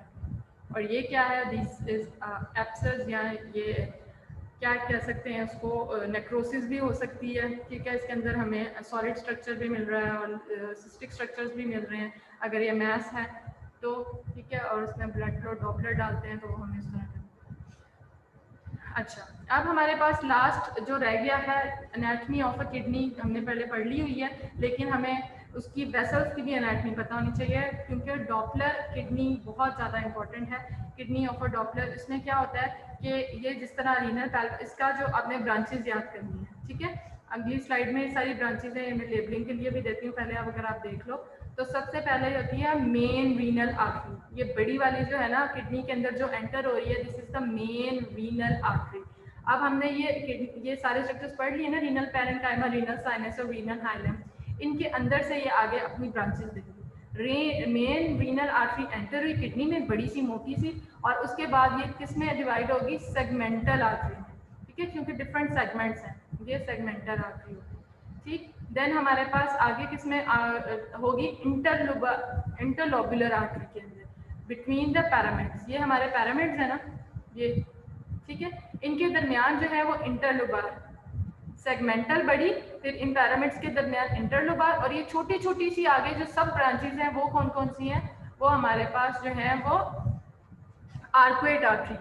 और ये क्या है, दिस इज एब्सेस, या ये क्या कह सकते हैं उसको, नेक्रोसिस भी हो सकती है। ठीक है, इसके अंदर हमें सॉलिड स्ट्रक्चर भी मिल रहा है और सिस्टिक स्ट्रक्चर्स भी मिल रहे हैं अगर ये मैस है तो। ठीक है, और उसमें ब्लड फ्लो डॉपलर डालते हैं तो वो हमें इस तरह। अच्छा, अब हमारे पास लास्ट जो रह गया है एनाटमी ऑफ अ किडनी, हमने पहले पढ़ ली हुई है, लेकिन हमें उसकी वेसल्स की भी एनाटमी पता होनी चाहिए, क्योंकि डॉपलर किडनी बहुत ज़्यादा इंपॉर्टेंट है। किडनी ऑफ अ डॉपलर, इसमें क्या होता है कि ये जिस तरह रीनल पैल्प, इसका जो आपने ब्रांचेज याद करनी है। ठीक है, अगली स्लाइड में सारी ब्रांचेज है, मैं लेबलिंग के लिए भी देती हूँ पहले, अब अगर आप देख लो तो सबसे पहले होती है मेन रीनल आर्टरी। ये बड़ी वाली जो है ना किडनी के अंदर जो एंटर हो रही है, this is the main renal artery. अब हमने ये सारे स्ट्रक्चर्स पढ़ लिए ना, रीनल पैरेंकाइमा, रीनल साइनस और रीनल हाइलम, इनके अंदर से ये आगे अपनी ब्रांचेस देंगी। मेन रीनल आर्टरी एंटर हुई किडनी में, बड़ी सी मोटी सी, और उसके बाद ये किस में डिवाइड होगी, सेगमेंटल आर्टरी में। ठीक है, क्योंकि डिफरेंट सेगमेंट्स हैं, ये सेगमेंटल आर्टरी होगी। ठीक, देन हमारे पास आगे किस में होगी, इंटरलोबुलर आर्टरी के अंदर बिटवीन द पैरामिड्स। ये हमारे पैरामिड्स है ना ये, ठीक है, इनके दरमियान जो है वो इंटरलोबार, सेगमेंटल बड़ी, फिर इन पैरामिड्स के दरमियान इंटरलोबार, और ये छोटी छोटी सी आगे जो सब ब्रांचेज हैं वो कौन कौन सी हैं, वो हमारे पास जो है वो आर्कुएट आर्टरी।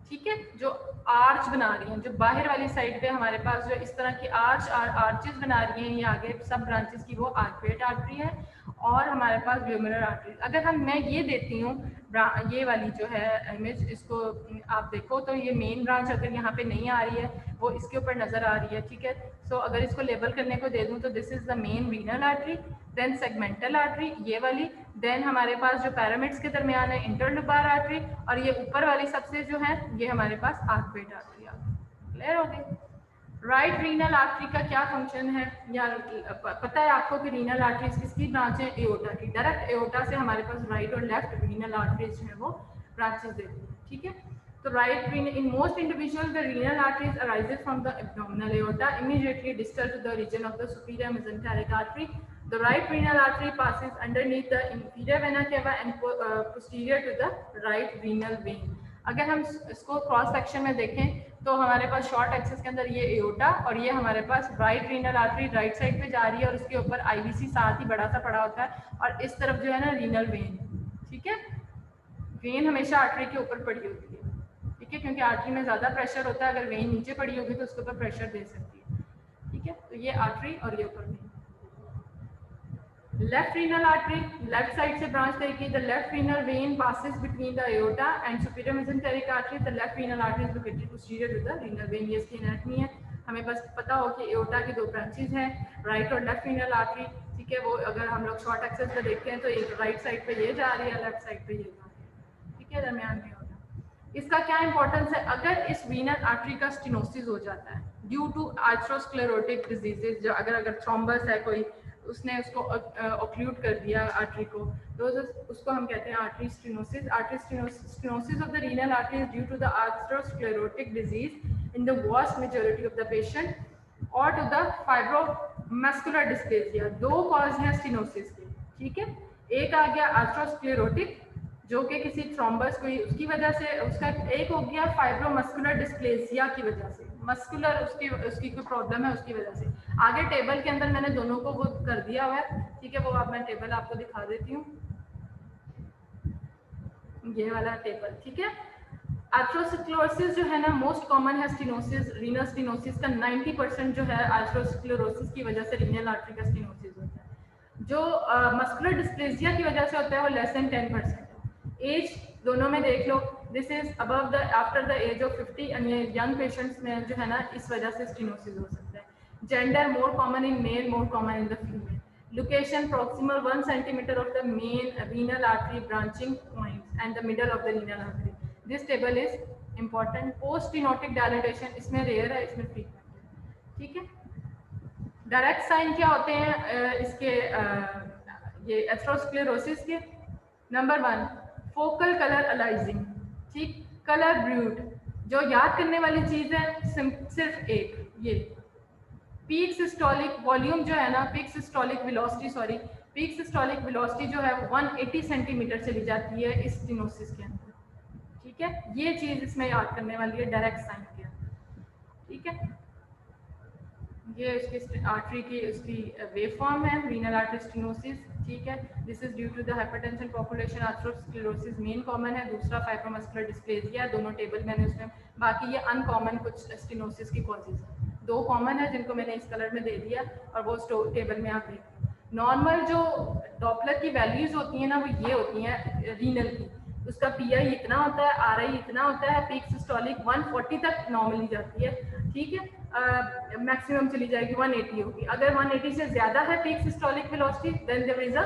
ठीक है, जो आर्च बना रही हैं, जो बाहर वाली साइड पे हमारे पास जो इस तरह की आर्चेस बना रही हैं, ये आगे सब ब्रांचेस की, वो आर्कुएट आर्टरी है। और हमारे पास ग्लोमेरुलर आर्टरी, अगर मैं ये देती हूँ ये वाली जो है इमेज, इसको आप देखो तो ये मेन ब्रांच अगर यहाँ पे नहीं आ रही है, वो इसके ऊपर नज़र आ रही है। ठीक है, सो अगर इसको लेबल करने को दे दूँ तो this is the main renal artery, then segmental artery ये वाली, देन हमारे पास जो पैरामिड्स के दरमियान है इंटरलोबार आर्टरी, और ये ऊपर वाली सबसे जो है ये हमारे पास आर्कुएट आर्टरी आ गई। क्लियर हो गई। राइट रीनल आर्टरी का क्या फंक्शन है, या पता है आपको कि रीनल आर्टरीज किसकी ब्रांच है, एओर्टा की। डायरेक्ट एओर्टा से हमारे पास राइट और लेफ्ट रीनल आर्टरीज जो है वो ब्रांचेस देती है, ठीक है। तो right in most individual the renal arteries arises from the abdominal aorta immediately distal to the region of the superior mesenteric artery. The right renal artery passes underneath the inferior vena cava and posterior to the right renal vein. अगर हम इसको cross section में देखें तो हमारे पास short axis के अंदर ये एओर्टा और ये हमारे पास right renal artery right side पे जा रही है और उसके ऊपर आईवीसी साथ ही बड़ा सा पड़ा होता है और इस तरफ जो है ना रीनल वेन, ठीक है। वेन हमेशा आर्टरी के ऊपर पड़ी होती है, ठीक है, क्योंकि आर्टरी में ज़्यादा प्रेशर होता है, अगर वेन नीचे पड़ी होगी तो उसके ऊपर प्रेशर दे सकती है, ठीक है। तो ये आर्टरी और ये ऊपर when. Left renal artery, left side से branch देगी. The left renal vein passes between the aorta and superior mesenteric artery. The left renal artery is located posterior to the renal vein. ये इसकी anatomy है. हमें बस पता हो कि aorta की दो branches हैं, right और left renal artery, ठीक है। वो अगर हम लोग short axis पे देखते हैं तो एक right side पे ये जा रही है, left side पे ये जा रही है, ठीक है, दरमियान में aorta. इसका क्या इंपॉर्टेंस है? अगर इस venous artery का स्टेनोसिस हो जाता है ड्यू टू आर्थरोस्क्लेरोटिक डिजीजेज, जो अगर थ्रोम्बस है कोई, उसने उसको ऑक्लूड कर दिया आर्टरी को, तो उसको हम कहते हैं artery stenosis. Artery stenosis of the renal artery is due to the atherosclerotic disease in the vast majority of the patient और टू द फाइब्रोमस्कुलर डिस्प्लेसिया. दो कॉज हैं स्टेनोसिस के, ठीक है। एक आ गया आर्थरोस्क्लेरोटिक जो कि किसी थ्रोम्बस कोई उसकी वजह से, उसका एक हो गया फाइब्रोमस्कुलर डिस्प्लेसिया की वजह से, मस्कुलर उसकी कोई प्रॉब्लम है उसकी वजह से. आगे टेबल के अंदर मैंने दोनों को वो कर दिया हुआ है, ठीक है, वो अब मैं टेबल आपको दिखा देती हूँ, ये वाला टेबल, ठीक है। आर्थरोस्क्लेरोसिस जो है ना मोस्ट कॉमन है स्टेनोसिस, रीनल स्टेनोसिस का 90% जो है आर्थरोस्क्लेरोसिस की वजह से रीनल आर्टरी का स्टेनोसिस होता है. जो मस्कुलर डिस्प्लेसिया की वजह से होता है वो लेस देन 10%. एज दोनों में देख लो, this is above the after the age of 50 and young patients में जो है ना इस वजह से स्टेनोसिस हो सकता है. Gender more common in male, more common in the female. Location proximal 1 centimeter of the main renal artery branching points and the middle of the renal artery. This table is important. Post stenotic dilatation इसमें rare है, इसमें frequent है, ठीक है. Direct sine क्या होते हैं इसके ये एथेरोस्क्लेरोसिस के? नंबर 1 फोकल कलर अलाइजिंग, ठीक, कलर ब्रूड. जो याद करने वाली चीज है सिर्फ एक, ये पीक सिस्टोलिक वॉल्यूम जो है ना, पीक सिस्टोलिक वेलोसिटी जो है 180 सेंटीमीटर चली जाती है इस स्टेनोसिस के अंदर, ठीक है. ये चीज इसमें याद करने वाली है डायरेक्ट साइन के अंदर, ठीक है. ये उसकी आर्टरी की उसकी वेव फॉर्म है, रीनल आर्टरी स्टेनोसिस, ठीक है. This is due to the hypertension population. Atherosclerosis main common है, दूसरा फाइब्रोमस्कुलर डिस्प्लेसिया. दोनों टेबल मैंने उसमें, बाकी ये अनकॉमन कुछ स्टेनोसिस की कॉजेज है. दो कॉमन है जिनको मैंने इस कलर में दे दिया और वो टेबल में आप देखिए. नॉर्मल जो डॉपलर की वैल्यूज होती हैं ना वो ये होती हैं रीनल की. उसका पीआई इतना होता है, आरआई इतना होता है, पीक सिस्टोलिक 140 तक नॉर्मली जाती है, ठीक है. मैक्सिमम चली जाएगी 180 होगी. अगर 180 से ज्यादा है peak systolic velocity then there is a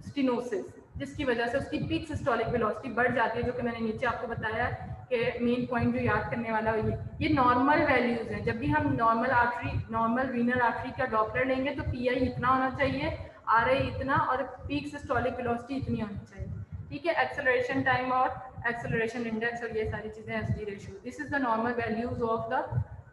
stenosis, जिसकी वजह से उसकी पीक सिस्टोलिक वेलोसिटी बढ़ जाती है, जो कि मैंने नीचे आपको बताया कि मेन पॉइंट जो याद करने वाला है ये नॉर्मल वैल्यूज हैं. जब भी हम नॉर्मल रीनल आर्टरी का डॉपलर लेंगे तो पीआई इतना होना चाहिए, आरआई इतना और पीक सिस्टोलिक वेलोसिटी इतनी होनी चाहिए, ठीक है. एक्सेलरेशन टाइम और एक्सेलरेशन इंडेक्स और ये सारी चीजें SD ratio. This is the normal values of the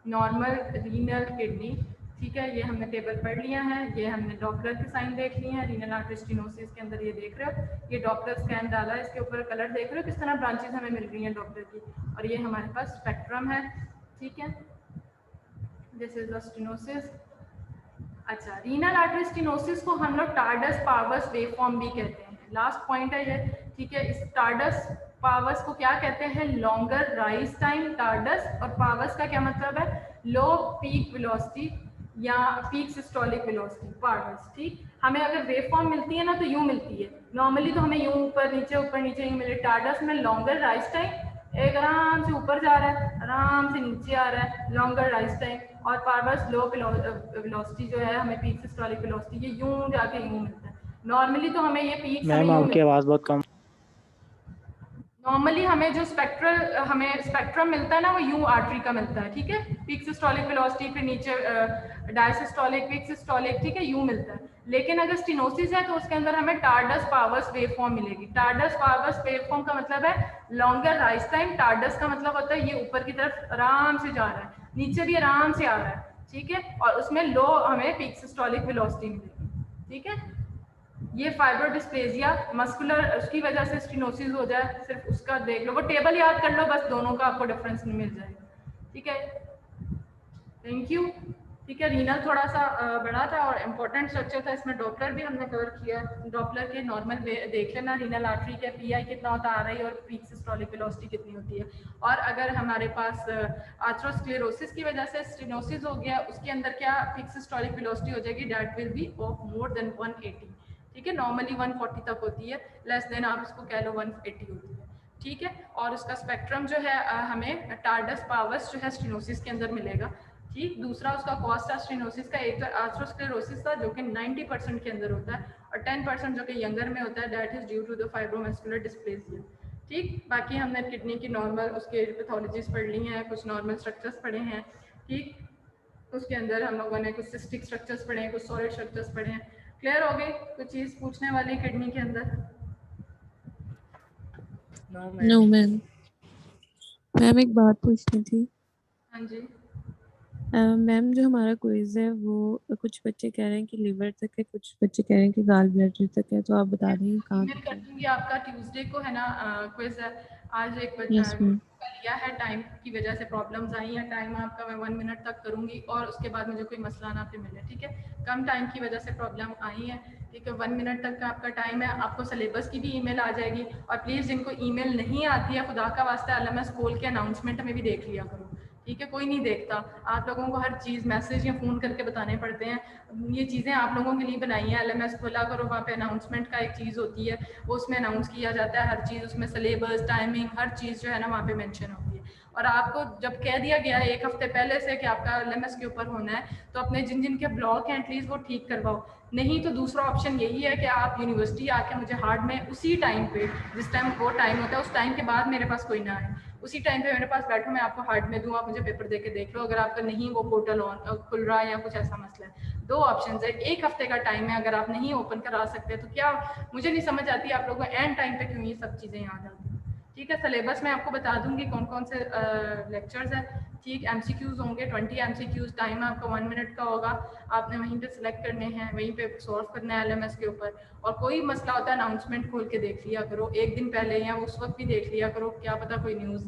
normal renal kidney, ठीक है. ये हमने टेबल पढ़ लिया है. ये हमने डॉपलर के साइन देख लिए हैं. रीनल आर्टरी स्टेनोसिस के अंदर ये देख रहे हो, ये डॉपलर स्कैन डाला है, इसके ऊपर कलर देख रहे हो किस तरह ब्रांचेस हमें मिल रही हैं डॉपलर की. और ये हमारे पास स्पेक्ट्रम है, ठीक है. This is the stenosis. अच्छा, रीनल आर्टरी स्टेनोसिस को हम लोग टार्डस पावर्स वेव फॉर्म भी कहते हैं. लास्ट पॉइंट है ये, ठीक है. इस टार्डस पावर्स को क्या कहते हैं? Longer rise time tardus. और पावर्स का क्या मतलब है? लो पीक वेलोसिटी या पीक सिस्टोलिक वेलोसिटी पावर्स, ठीक. हमें अगर वेव फॉर्म मिलती है ना तो यूं मिलती है नॉर्मली, तो हमें यूं ऊपर नीचे यूं मिले. टार्डस में लॉन्गर राइज टाइम एक आराम से ऊपर जा रहा है, आराम से नीचे आ रहा है, लॉन्गर राइज टाइम. और पावर्स लो वेलोसिटी जो है हमें पीक सिस्टोलिक वेलोसिटी, ये यूं जाके यूं मिलता है. नॉर्मली तो हमें ये पीक, मैम आपकी आवाज बहुत कम. नॉर्मली हमें जो स्पेक्ट्रम मिलता है ना, वो यू आर्टरी का मिलता है, ठीक है, पीक सिस्टोलिक वेलोसिटी, फिर नीचे डायसिस्टोलिक, पीक सिस्टोलिक, ठीक है, यू मिलता है। लेकिन अगर स्टेनोसिस है तो उसके अंदर हमें टार्डस पावर्स वेवफॉर्म मिलेगी। टार्डस पावर्स वेवफॉर्म का मतलब है लॉन्गर राइज टाइम। टार्डस का मतलब होता है ये ऊपर की तरफ आराम से जा रहा है, नीचे भी आराम से आ रहा है, ठीक है, और उसमें लो हमें पीक सिस्टोलिक वेलोसिटी मिलेगी, ठीक है। ये फाइब्रोडिस्प्लेजिया मस्कुलर उसकी वजह से स्टेनोसिस हो जाए, सिर्फ उसका देख लो, वो टेबल याद कर लो बस, दोनों का आपको डिफरेंस मिल जाएगा, ठीक है। Thank you. ठीक है, रीनल थोड़ा सा बड़ा था और इम्पोर्टेंट स्ट्रक्चर था, इसमें डॉपलर भी हमने कवर किया। डॉपलर के नॉर्मल देख लेना, रीनल आर्टरी के पीआई कितना होता है, आरआई और पीक सिस्टोलिक वेलोसिटी कितनी होती है। और अगर हमारे पास आर्थरोस्क्लेरोसिस की वजह से स्टेनोसिस हो गया, उसके अंदर क्या पीक सिस्टोलिक वेलोसिटी हो जाएगी, that will be of more than 180, ठीक है। नॉर्मली 140 तक होती है, लेस देन आप इसको कह लो 180 होती है, ठीक है। और उसका स्पेक्ट्रम जो है हमें टार्डस पावर्स जो है स्टेनोसिस के अंदर मिलेगा, ठीक। दूसरा उसका कॉस्ट था स्टेनोसिस का, एक तो आर्थरोस्क्लेरोसिस था जो कि 90% के अंदर होता है, और 10% जो कि यंगर में होता है, that is due to the fibromuscular dysplasia, ठीक। बाकी हमने किडनी की नॉर्मल उसके पैथोलॉजीज पढ़ ली हैं, कुछ नॉर्मल स्ट्रक्चर्स पढ़े हैं, ठीक। उसके अंदर हम लोगों ने कुछ सिस्टिक स्ट्रक्चर्स पढ़े हैं, कुछ सॉलिड स्ट्रक्चर्स पढ़े हैं। क्लियर हो गई? कुछ चीज़ पूछने वाली किडनी के अंदर? No ma'am. मैम एक बात पूछनी थी। हाँ जी। मैम जो हमारा क्विज है वो कुछ बच्चे कह रहे हैं कि लिवर तक है, कुछ बच्चे कह रहे हैं कि गाल ब्लैडर तक है, तो आप बता देंगे कहाँ ईमेल तक कर है। दूंगी, आपका ट्यूसडे को है ना क्विज है। आज एक यस मैम। का लिया है, टाइम की वजह से प्रॉब्लम्स आई हैं, टाइम आपका मैं 1 मिनट तक करूंगी और उसके बाद मुझे कोई मसला ना पे मिले, ठीक है। कम टाइम की वजह से प्रॉब्लम आई है, ठीक है। 1 मिनट तक का आपका टाइम है, आपको सिलेबस की भी ईमेल आ जाएगी। और प्लीज़ जिनको ईमेल नहीं आती है, खुदा का वास्ता एलएमएस खोल के अनाउंसमेंट में भी देख लिया करो, ठीक है। कोई नहीं देखता, आप लोगों को हर चीज़ मैसेज या फ़ोन करके बताने पड़ते हैं। ये चीज़ें आप लोगों के लिए बनाई हैं, एलएमएस खोला करो, वहाँ पे अनाउंसमेंट का एक चीज़ होती है, वो उसमें अनाउंस किया जाता है हर चीज़, उसमें सिलेबस, टाइमिंग, हर चीज़ जो है ना वहाँ पे मेंशन होती है। और आपको जब कह दिया गया है 1 हफ्ते पहले से कि आपका एलएमएस के ऊपर होना है, तो अपने जिन जिन के ब्लॉक हैं एटलीस्ट वो ठीक करवाओ। नहीं तो दूसरा ऑप्शन यही है कि आप यूनिवर्सिटी आके मुझे हार्ड में उसी टाइम पे, जिस टाइम वो टाइम होता है उस टाइम के बाद मेरे पास कोई ना आए, उसी टाइम पे मेरे पास बैठो, मैं आपको हार्ड में दूँ, आप मुझे पेपर दे के देख लो। अगर आपका नहीं वो पोर्टल ऑन खुल रहा है या कुछ ऐसा मसला है, 2 ऑप्शन है। 1 हफ्ते का टाइम है, अगर आप नहीं ओपन करा सकते तो क्या, मुझे नहीं समझ आती आप लोगों को एंड टाइम पे क्यों ये सब चीज़ें याद आती हैं, ठीक है। सिलेबस मैं आपको बता दूंगी कौन कौन से लेक्चर्स हैं, ठीक। एमसीक्यूज होंगे 20 एमसीक्यूज, टाइम आपका 1 मिनट का होगा, आपने वहीं पे सिलेक्ट करने हैं, वहीं पे सॉल्व करना है एलएमएस के ऊपर। और कोई मसला होता है अनाउंसमेंट खोल के देख लिया करो, एक दिन पहले या उस वक्त भी देख लिया करो, क्या पता कोई न्यूज़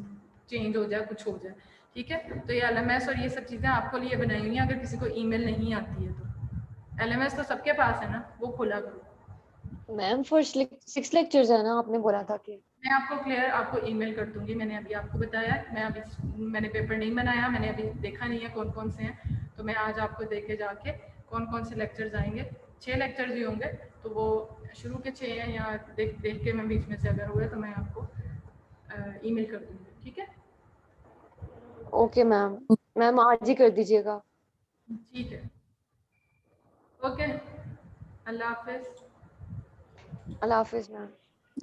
चेंज हो जाए, कुछ हो जाए, ठीक है। तो ये एलएमएस और ये सब चीज़ें आपको लिए बनाई हुई हैं, अगर किसी को ईमेल नहीं आती है तो एलएमएस तो सबके पास है ना, वो खोला करो। मैम फर्स्ट 6 लेक्चर्स है ना, आपने बोला था कि मैं आपको क्लियर आपको ईमेल कर दूंगी, मैंने अभी आपको बताया, मैंने पेपर नहीं बनाया, मैंने अभी देखा नहीं है कौन कौन से हैं, तो मैं आज आपको देख के जाके कौन कौन से लेक्चर्स आएंगे, 6 लेक्चर्स ही होंगे, तो वो शुरू के 6 हैं, या देख के मैं बीच में से अगर हुए तो मैं आपको ईमेल कर दूंगी, ठीक है। ओके मैम, मैम आज ही कर दीजिएगा। ठीक है, ओके, अल्लाह हाफिज़। अल्लाह हाफिज मैम।